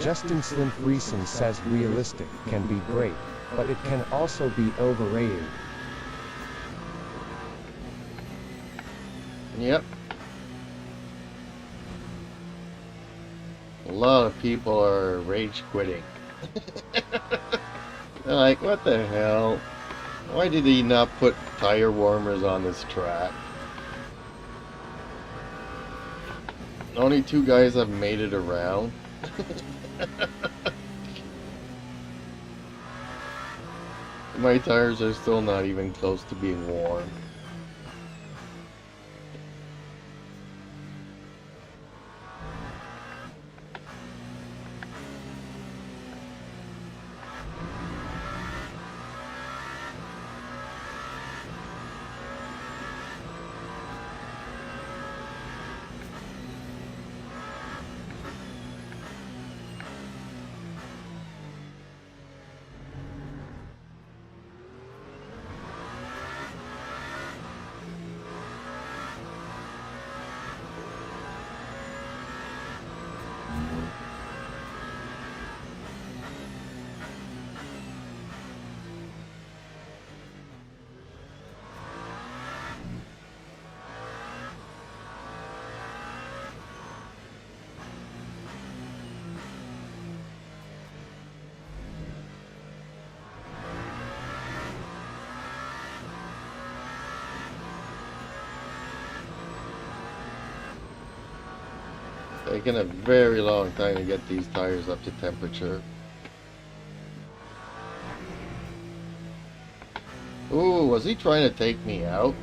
Justin Slim Reason says realistic can be great, but it can also be overrated. Yep. A lot of people are rage quitting. They're like, what the hell? Why did he not put tire warmers on this track? Only 2 guys have made it around. My tires are still not even close to being warm. Taking a very long time to get these tires up to temperature. Ooh, was he trying to take me out?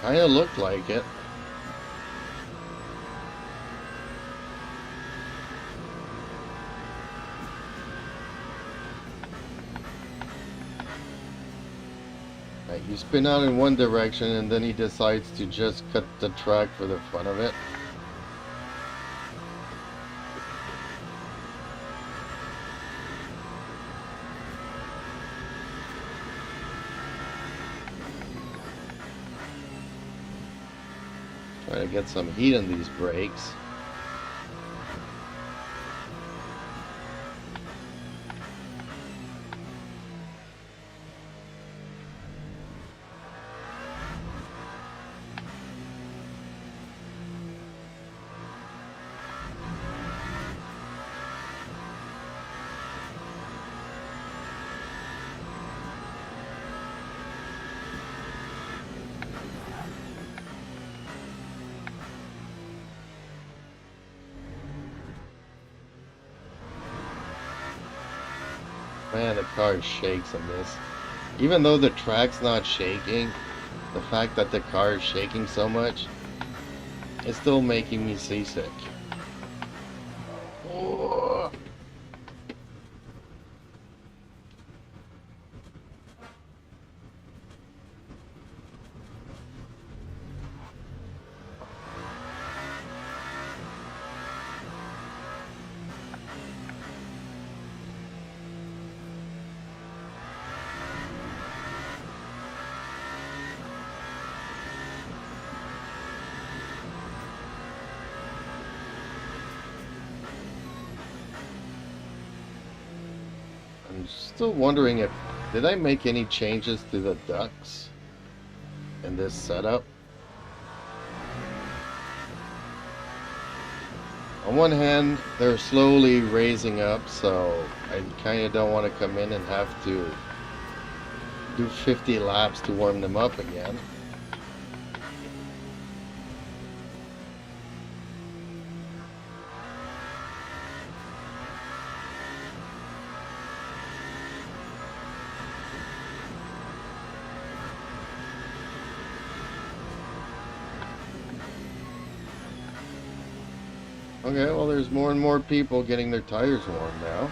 Kinda looked like it. You spin out in one direction and then he decides to just cut the track for the fun of it. Try to get some heat on these brakes. Man, the car shakes on this. Even though the track's not shaking, the fact that the car is shaking so much is still making me seasick. Oh. I'm still wondering if did I make any changes to the ducts in this setup? On one hand, they're slowly raising up, so I kind of don't want to come in and have to do 50 laps to warm them up again. Okay, well, there's more and more people getting their tires warm now.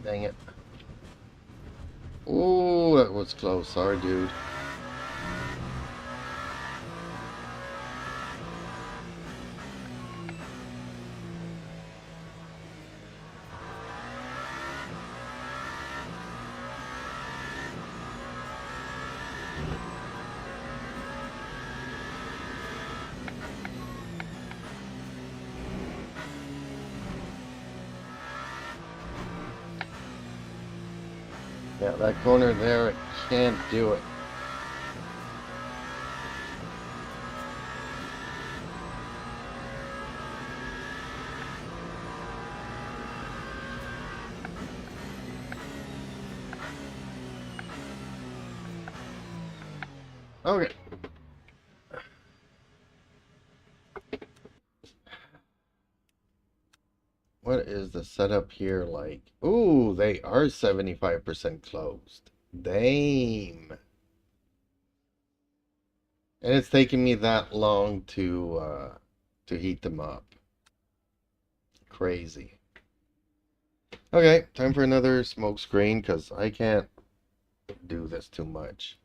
Dang it. Ooh, that was close. Sorry, dude. Yeah, that corner there, I can't do it. Okay. What is the setup here like? Ooh, they are 75% closed. Damn. And it's taking me that long to heat them up. Crazy. Okay, time for another smoke screen because I can't do this too much.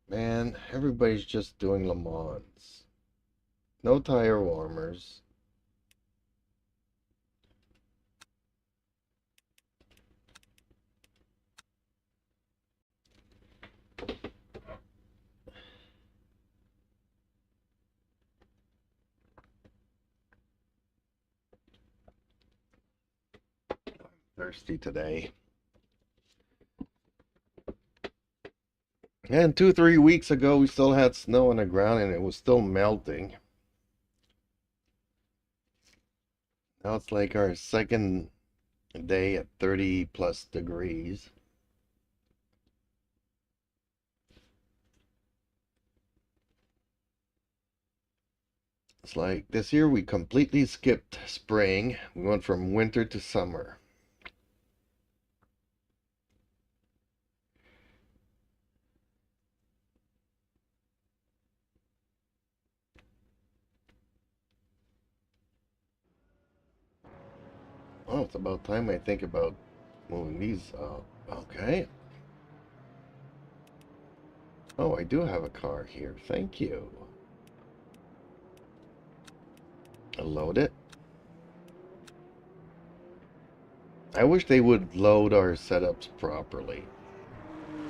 Man, everybody's just doing Le Mans. No tire warmers. Thirsty today. And 2, 3 weeks ago, we still had snow on the ground and it was still melting. Now it's like our second day at 30 plus degrees. It's like this year we completely skipped spring. We went from winter to summer. Well, it's about time I think about moving these up. Okay. Oh, I do have a car here. Thank you. I'll load it. I wish they would load our setups properly.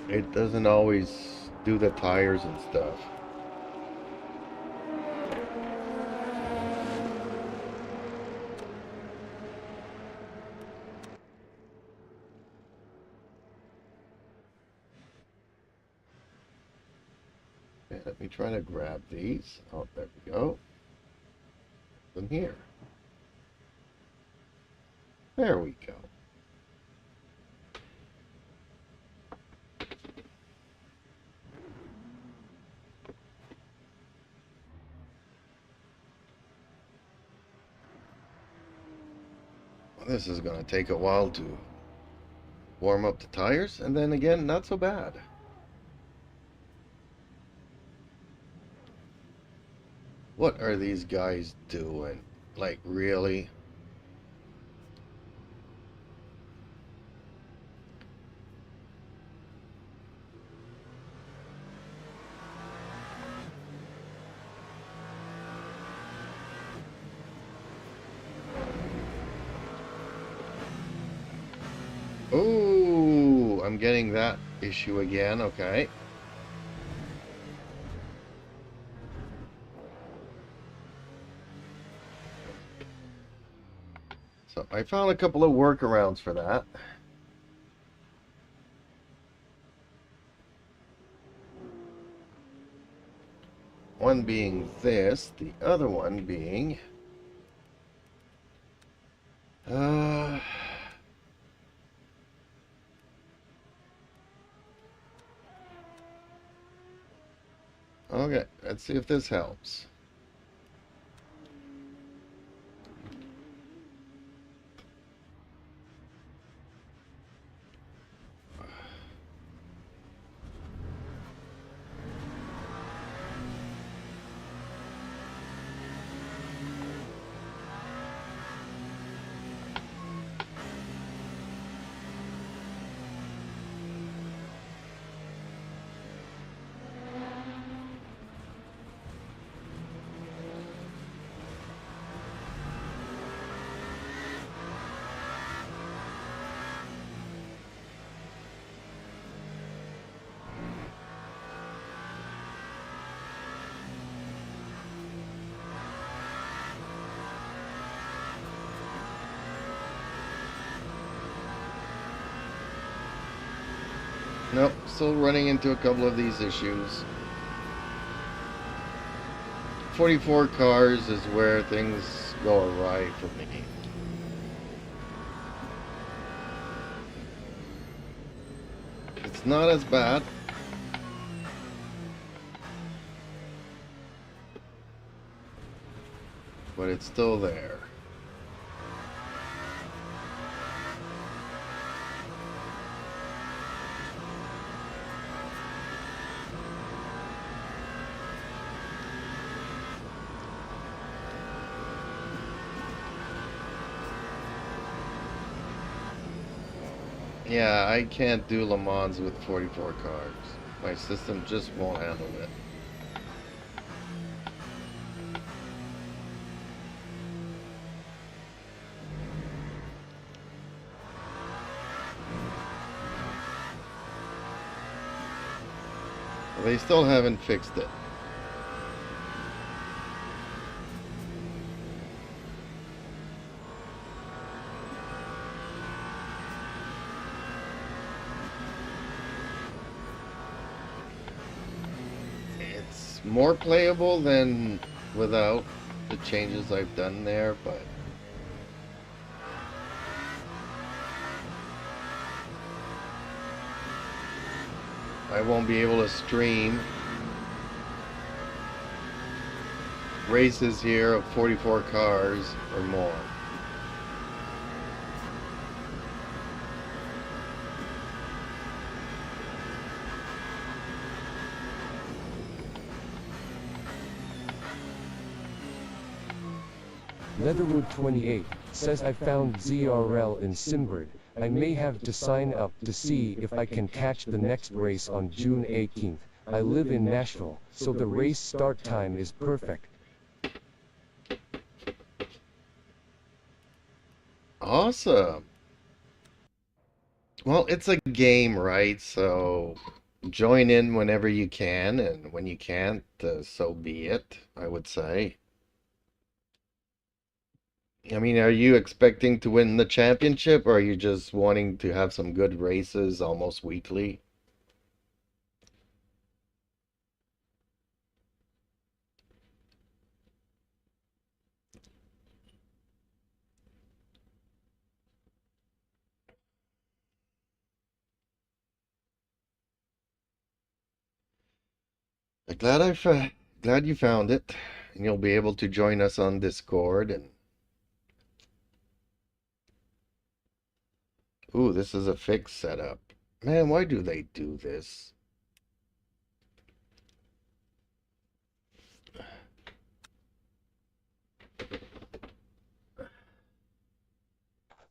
It doesn't always do the tires and stuff. Okay, let me try to grab these. Oh, there we go. Put them here. There we go. Well, this is going to take a while to warm up the tires, and then again, not so bad. What are these guys doing? Like, really? Oh, I'm getting that issue again. Okay. So I found a couple of workarounds for that. One being this, the other one being okay, let's see if this helps. Nope, still running into a couple of these issues. 44 cars is where things go awry for me. It's not as bad. But it's still there. Yeah, I can't do Le Mans with 44 cars. My system just won't handle it. They still haven't fixed it. It's more playable than without the changes I've done there, but I won't be able to stream races here of 44 cars or more. Leatherwood28 says I found ZRL in Simbird. I may have to sign up to see if I can catch the next race on June 18th. I live in Nashville, so the race start time is perfect. Awesome. Well, it's a game, right? So join in whenever you can, and when you can't, so be it, I would say. I mean, are you expecting to win the championship, or are you just wanting to have some good races almost weekly? Glad you found it, and you'll be able to join us on Discord. And ooh, this is a fixed setup. Man, why do they do this?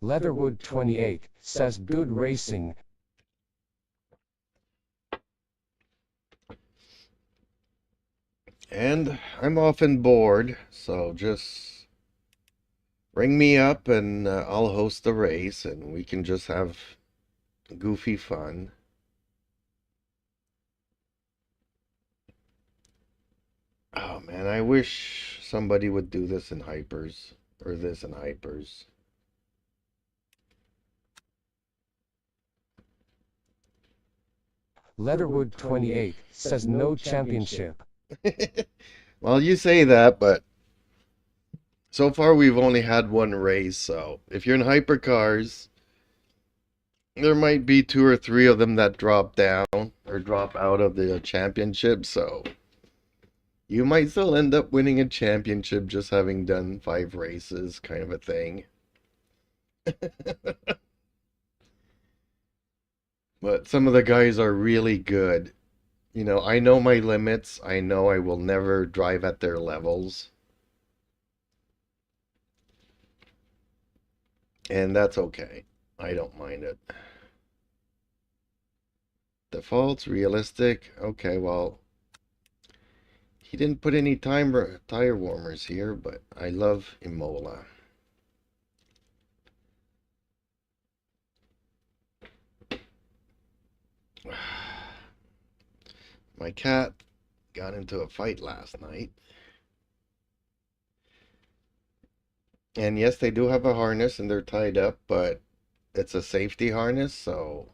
Leatherwood28 says good racing. And I'm often bored, so just ring me up and I'll host the race and we can just have goofy fun. Oh man, I wish somebody would do this in Hypers, or this in Hypers. Leatherwood28 says no championship. Well, you say that, but so far we've only had one race, so if you're in Hypercars, there might be 2 or 3 of them that drop down or drop out of the championship, so you might still end up winning a championship just having done 5 races, kind of a thing. But some of the guys are really good. You know, I know my limits. I know I will never drive at their levels. And that's okay. I don't mind it. Defaults, realistic. Okay, well, he didn't put any tire warmers here, but I love Imola. My cat got into a fight last night. And yes, they do have a harness and they're tied up, but it's a safety harness, so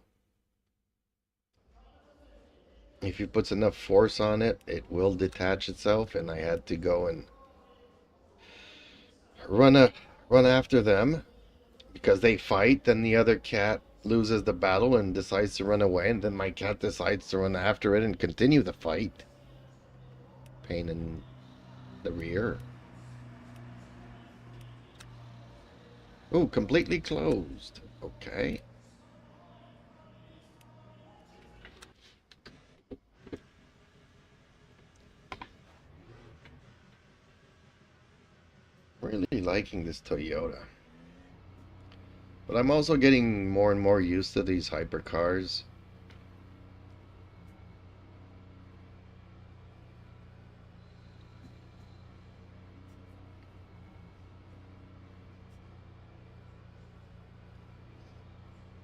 if he puts enough force on it, it will detach itself, and I had to go and run after them because they fight, then the other cat loses the battle and decides to run away, and then my cat decides to run after it and continue the fight. Pain in the rear. Oh, completely closed. Okay. Really liking this Toyota. But I'm also getting more and more used to these hypercars.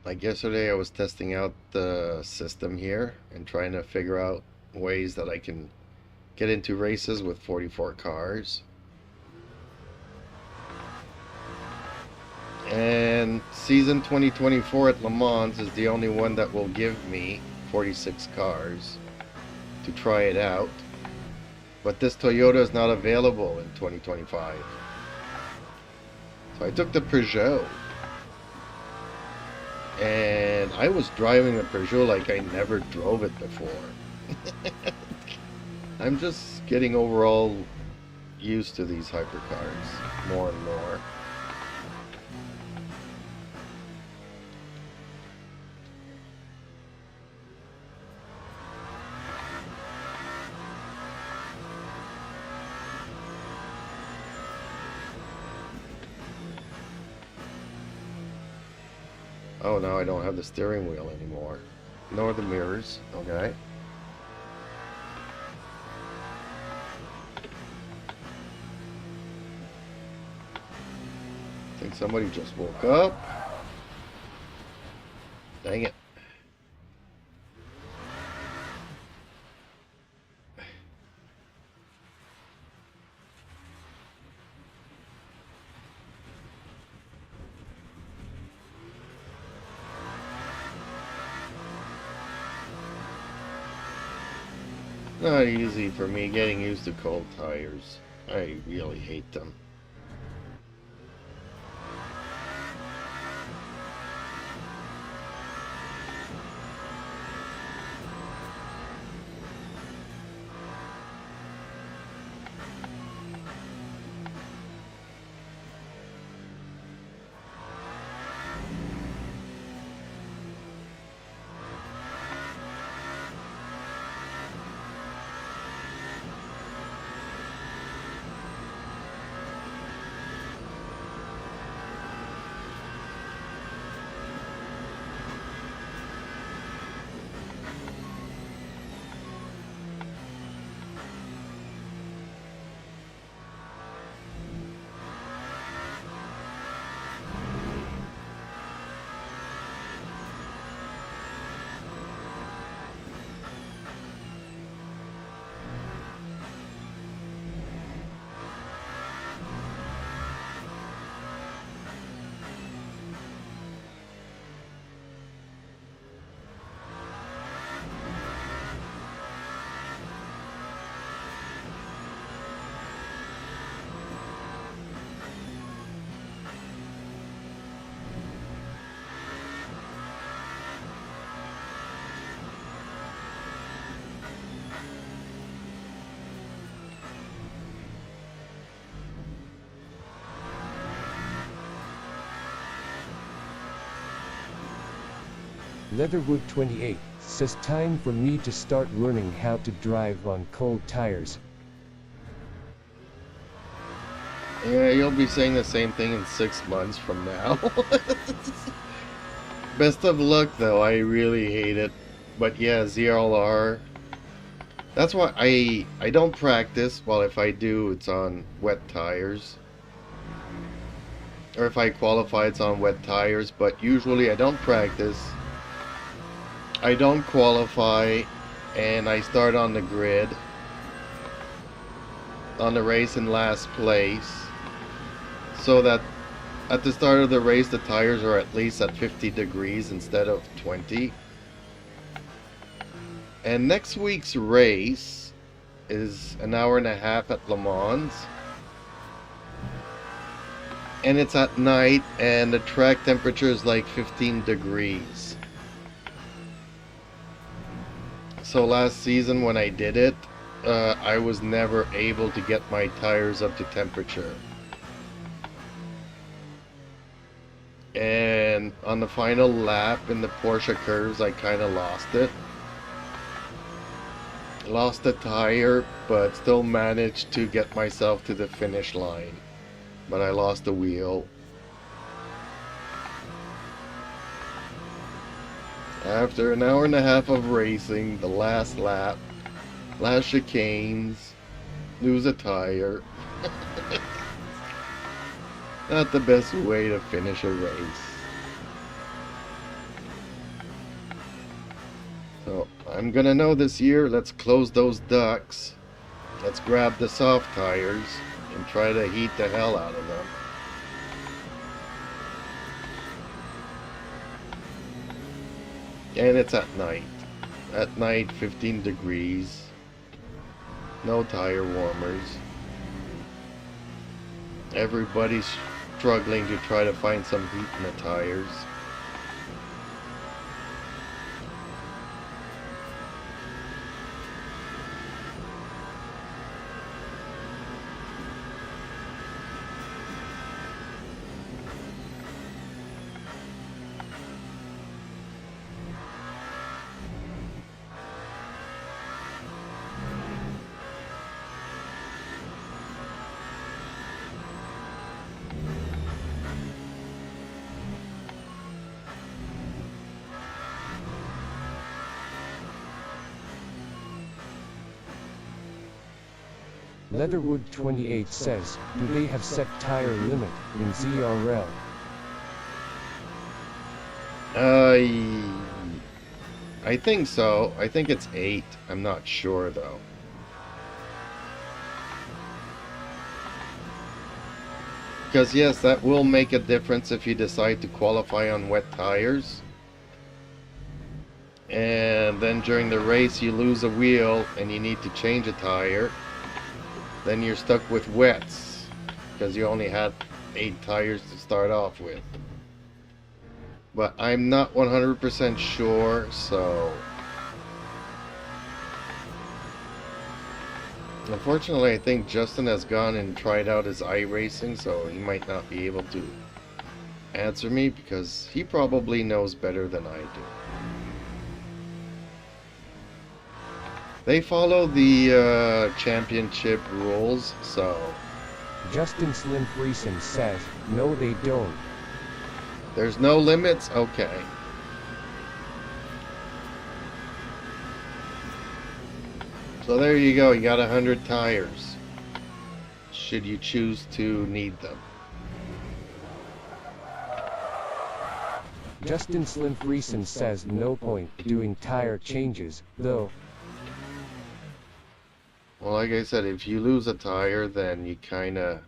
Like yesterday I was testing out the system here and trying to figure out ways that I can get into races with 44 cars. And season 2024 at Le Mans is the only one that will give me 46 cars to try it out. But this Toyota is not available in 2025. So I took the Peugeot. And I was driving the Peugeot like I never drove it before. I'm just getting overall used to these hypercars more and more. Oh, now I don't have the steering wheel anymore. Nor the mirrors. Okay. I think somebody just woke up. Dang it. Not easy for me getting used to cold tires. I really hate them. Leatherwood 28 says time for me to start learning how to drive on cold tires. Yeah, you'll be saying the same thing in 6 months from now. Best of luck though, I really hate it. But yeah, ZLR. That's why I don't practice. Well, if I do, it's on wet tires. Or if I qualify, it's on wet tires. But usually I don't practice. I don't qualify, and I start on the grid. On the race in last place. So that at the start of the race, the tires are at least at 50 degrees instead of 20. And next week's race is an hour and a half at Le Mans. And it's at night, and the track temperature is like 15 degrees. So last season when I did it, I was never able to get my tires up to temperature. And on the final lap in the Porsche curves, I kind of lost it. Lost the tire, but still managed to get myself to the finish line. But I lost the wheel. After an hour and a half of racing, the last lap, last chicanes, lose a tire. Not the best way to finish a race. So I'm gonna know this year. Let's close those ducts. Let's grab the soft tires and try to heat the hell out of them. And it's at night. At night, 15 degrees. No tire warmers. Everybody's struggling to try to find some heat in the tires. Leatherwood28 says, do they have set tire limit in ZRL? I think so. I think it's 8. I'm not sure though. Because yes, that will make a difference if you decide to qualify on wet tires. And then during the race you lose a wheel and you need to change a tire. Then you're stuck with wets. Because you only had 8 tires to start off with. But I'm not 100% sure, so... Unfortunately, I think Justin has gone and tried out his iRacing, so he might not be able to answer me because he probably knows better than I do. They follow the championship rules, so... Justin Slim Friesen says, no they don't. There's no limits? Okay. So there you go, you got 100 tires, should you choose to need them. Justin Slim Friesen says no point doing tire changes, though. Well, like I said, if you lose a tire, then you kinda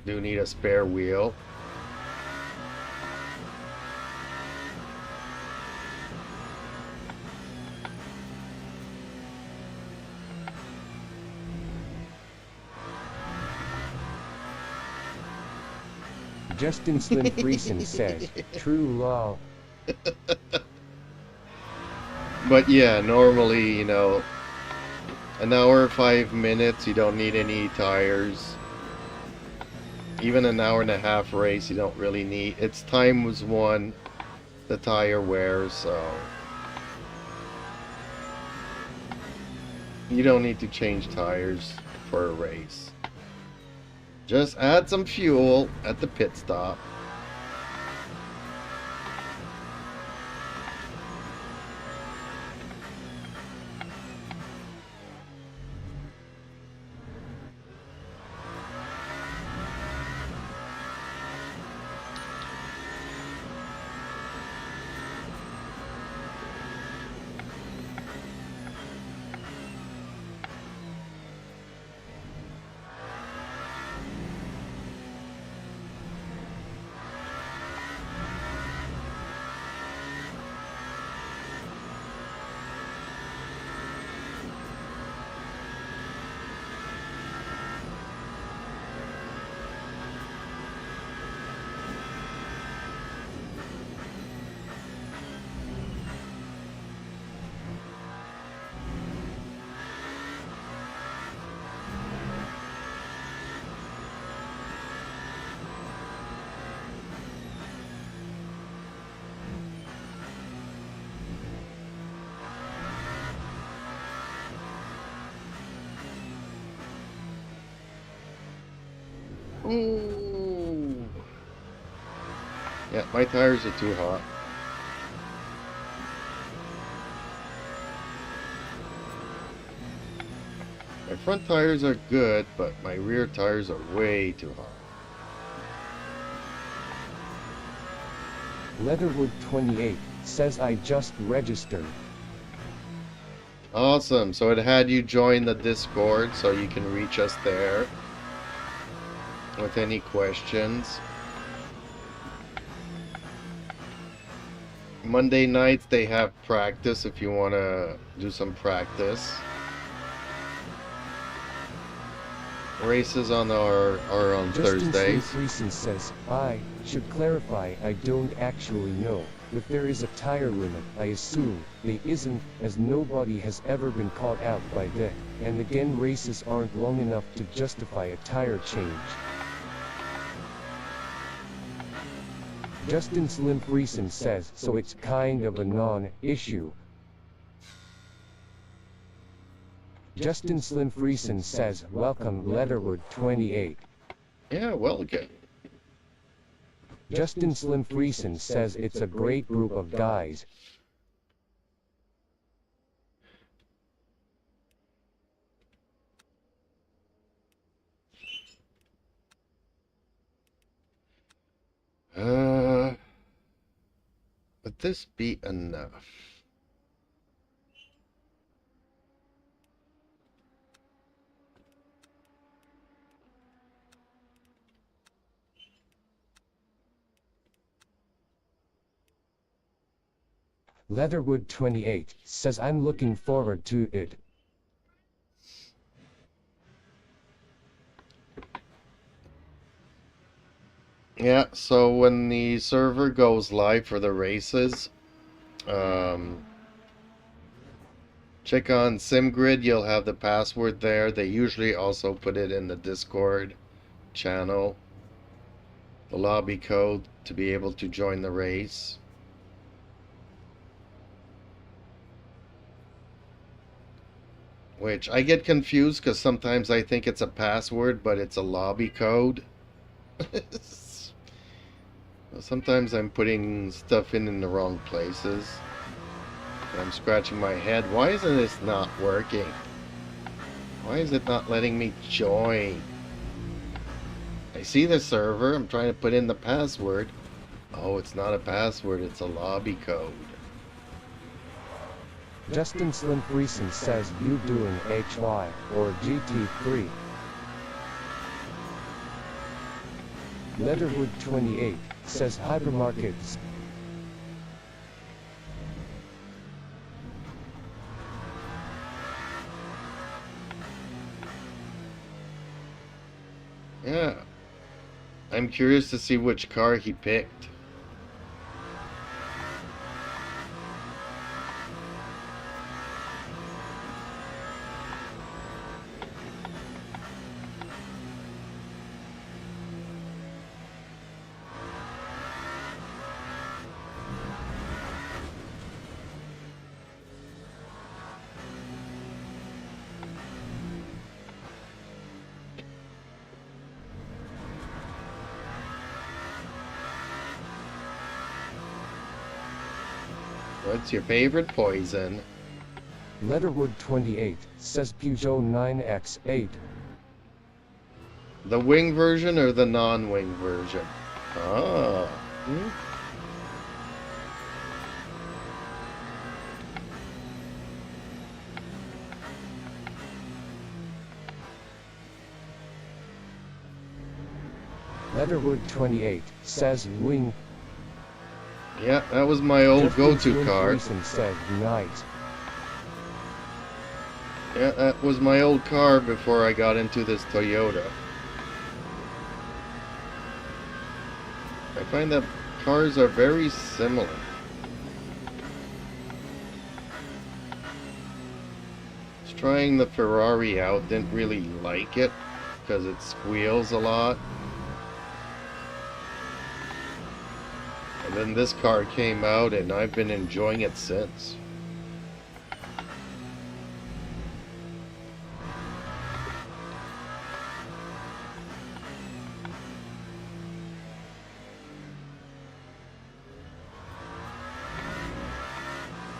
do need a spare wheel. Justin Slim Friesen says, true law. But yeah, normally, you know, an hour, 5 minutes, you don't need any tires. Even an hour and a half race, you don't really need. It's time was won, the tire wears, so you don't need to change tires for a race. Just add some fuel at the pit stop. Ooh. Yeah, my tires are too hot. My front tires are good, but my rear tires are way too hot. Leatherwood28 says I just registered. Awesome, so it had you join the Discord so you can reach us there with any questions. Monday nights they have practice if you want to do some practice. Races on are on Thursdays. Justin Friesen says, I should clarify I don't actually know if there is a tire limit. I assume there isn't, as nobody has ever been caught out by that, and again races aren't long enough to justify a tire change. Justin Slim Friesen says, so it's kind of a non-issue. Justin Slim Friesen says, welcome Leatherwood28. Yeah, welcome. Justin Slim Friesen says it's a great group of guys. Would this be enough? Leatherwood 28 says I'm looking forward to it. Yeah, so when the server goes live for the races, check on SimGrid, you'll have the password there. They usually also put it in the Discord channel, the lobby code to be able to join the race. Which I get confused because sometimes I think it's a password, but it's a lobby code. Sometimes I'm putting stuff in the wrong places. And I'm scratching my head. Why isn't this not working? Why is it not letting me join? I see the server. I'm trying to put in the password. Oh, it's not a password. It's a lobby code. Justin Slim Friesen says you doing HY or GT3. Leatherwood 28 says hypermarkets. Yeah. I'm curious to see which car he picked. What's your favorite poison? Leatherwood 28 says Peugeot 9X8. The wing version or the non-wing version? Ah. Leatherwood 28 says wing. Yeah, that was my old go-to car. Said nice. Yeah, that was my old car before I got into this Toyota. I find that cars are very similar. Just trying the Ferrari out, didn't really like it because it squeals a lot. And then this car came out and I've been enjoying it since.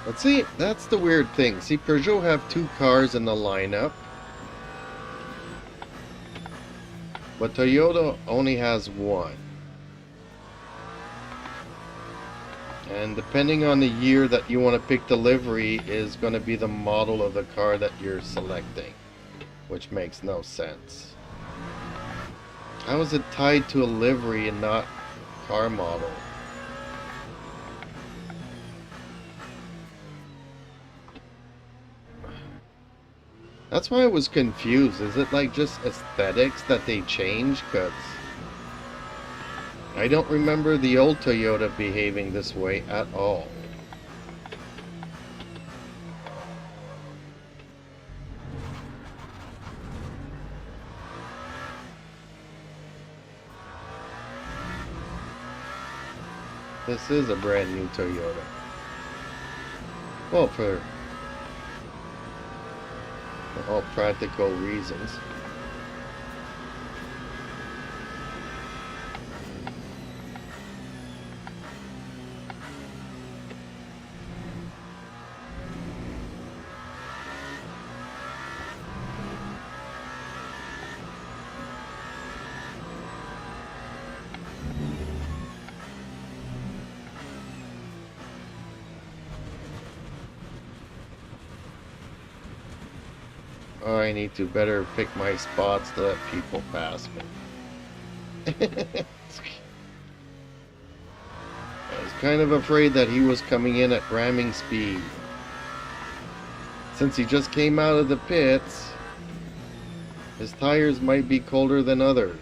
But see, that's the weird thing. See, Peugeot have two cars in the lineup, but Toyota only has one. And depending on the year that you want to pick the livery is going to be the model of the car that you're selecting, which makes no sense. How is it tied to a livery and not car model? That's why I was confused. Is it like just aesthetics that they change? Because I don't remember the old Toyota behaving this way at all. This is a brand new Toyota. Well, for all practical reasons. I need to better pick my spots to let people pass me. I was kind of afraid that he was coming in at ramming speed. Since he just came out of the pits, his tires might be colder than others.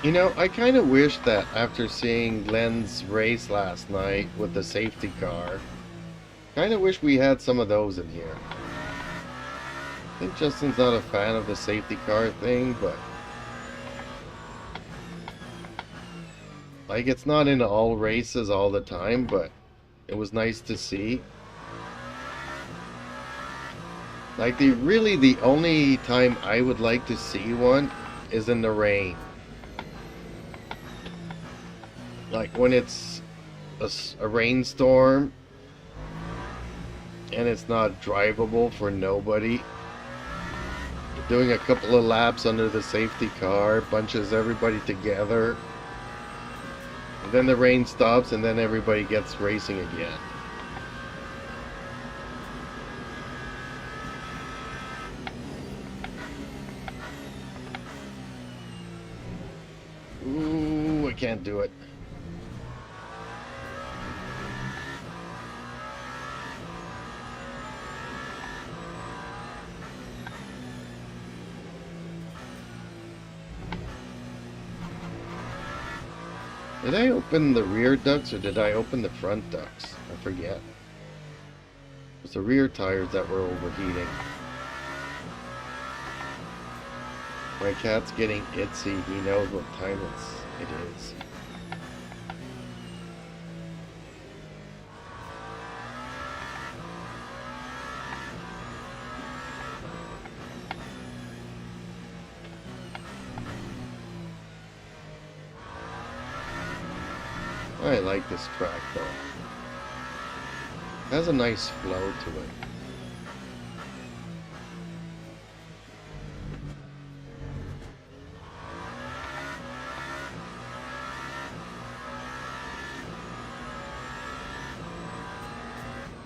You know, I kind of wish that after seeing Glenn's race last night with the safety car, kind of wish we had some of those in here. I think Justin's not a fan of the safety car thing, but like it's not in all races all the time, but it was nice to see. Like the only time I would like to see one is in the rain. Like when it's a rainstorm and it's not drivable for nobody. Doing a couple of laps under the safety car bunches everybody together. And then the rain stops and then everybody gets racing again. Ooh, I can't do it. Did I open the rear ducts or did I open the front ducts? I forget. It was the rear tires that were overheating. My cat's getting itsy. He knows what time it is. I like this track though. It has a nice flow to it.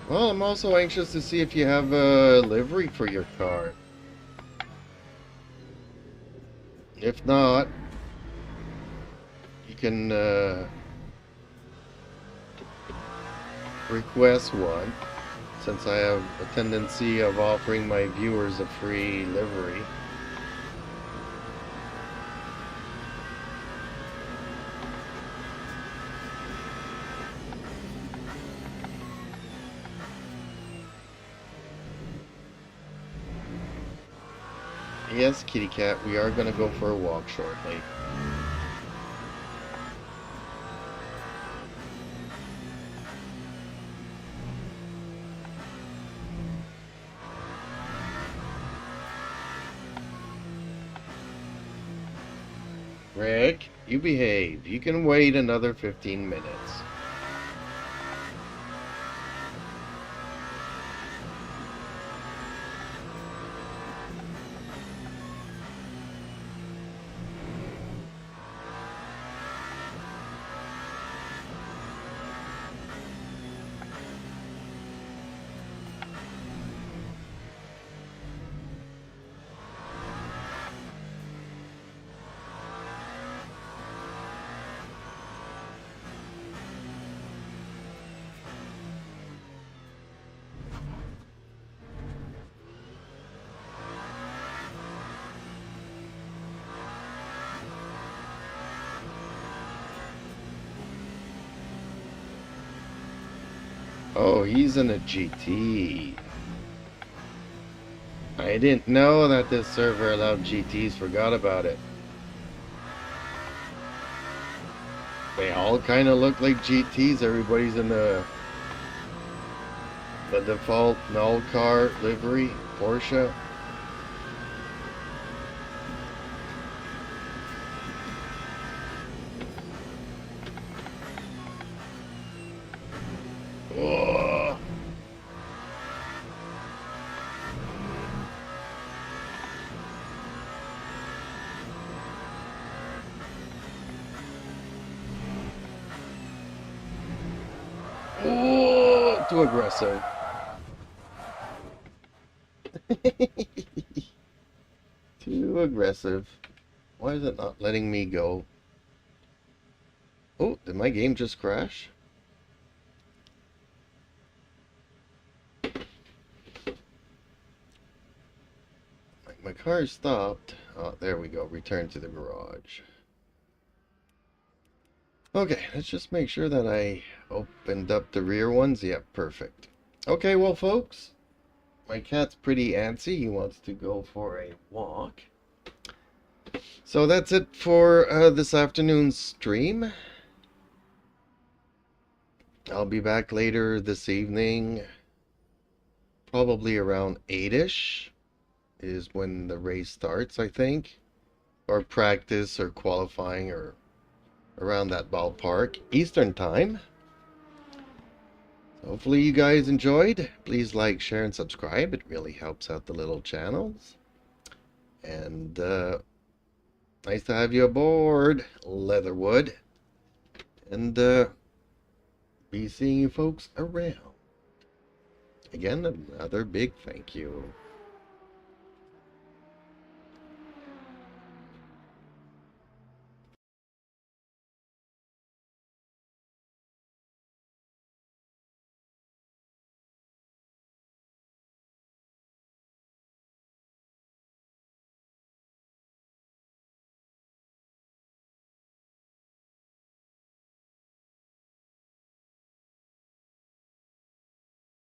Well, I'm also anxious to see if you have a livery for your car. If not, you can request one, since I have a tendency of offering my viewers a free livery. Yes, kitty cat, we are going to go for a walk shortly. Rick, you behave. You can wait another 15 minutes. Oh, he's in a GT. I didn't know that this server allowed GTs. Forgot about it. They all kind of look like GTs. Everybody's in the default null car livery, Porsche. Whoa. Oh, too aggressive. Too aggressive. Why is it not letting me go? Oh, did my game just crash? My car stopped. Oh, there we go. Return to the garage. Okay, let's just make sure that I opened up the rear ones. Yep, perfect. Okay, well, folks, my cat's pretty antsy. He wants to go for a walk. So that's it for this afternoon's stream. I'll be back later this evening, probably around 8-ish is when the race starts, I think, or practice or qualifying or around that ballpark, Eastern time. Hopefully you guys enjoyed. Please like, share, and subscribe. It really helps out the little channels. And nice to have you aboard, Leatherwood. And be seeing you folks around. Again, another big thank you.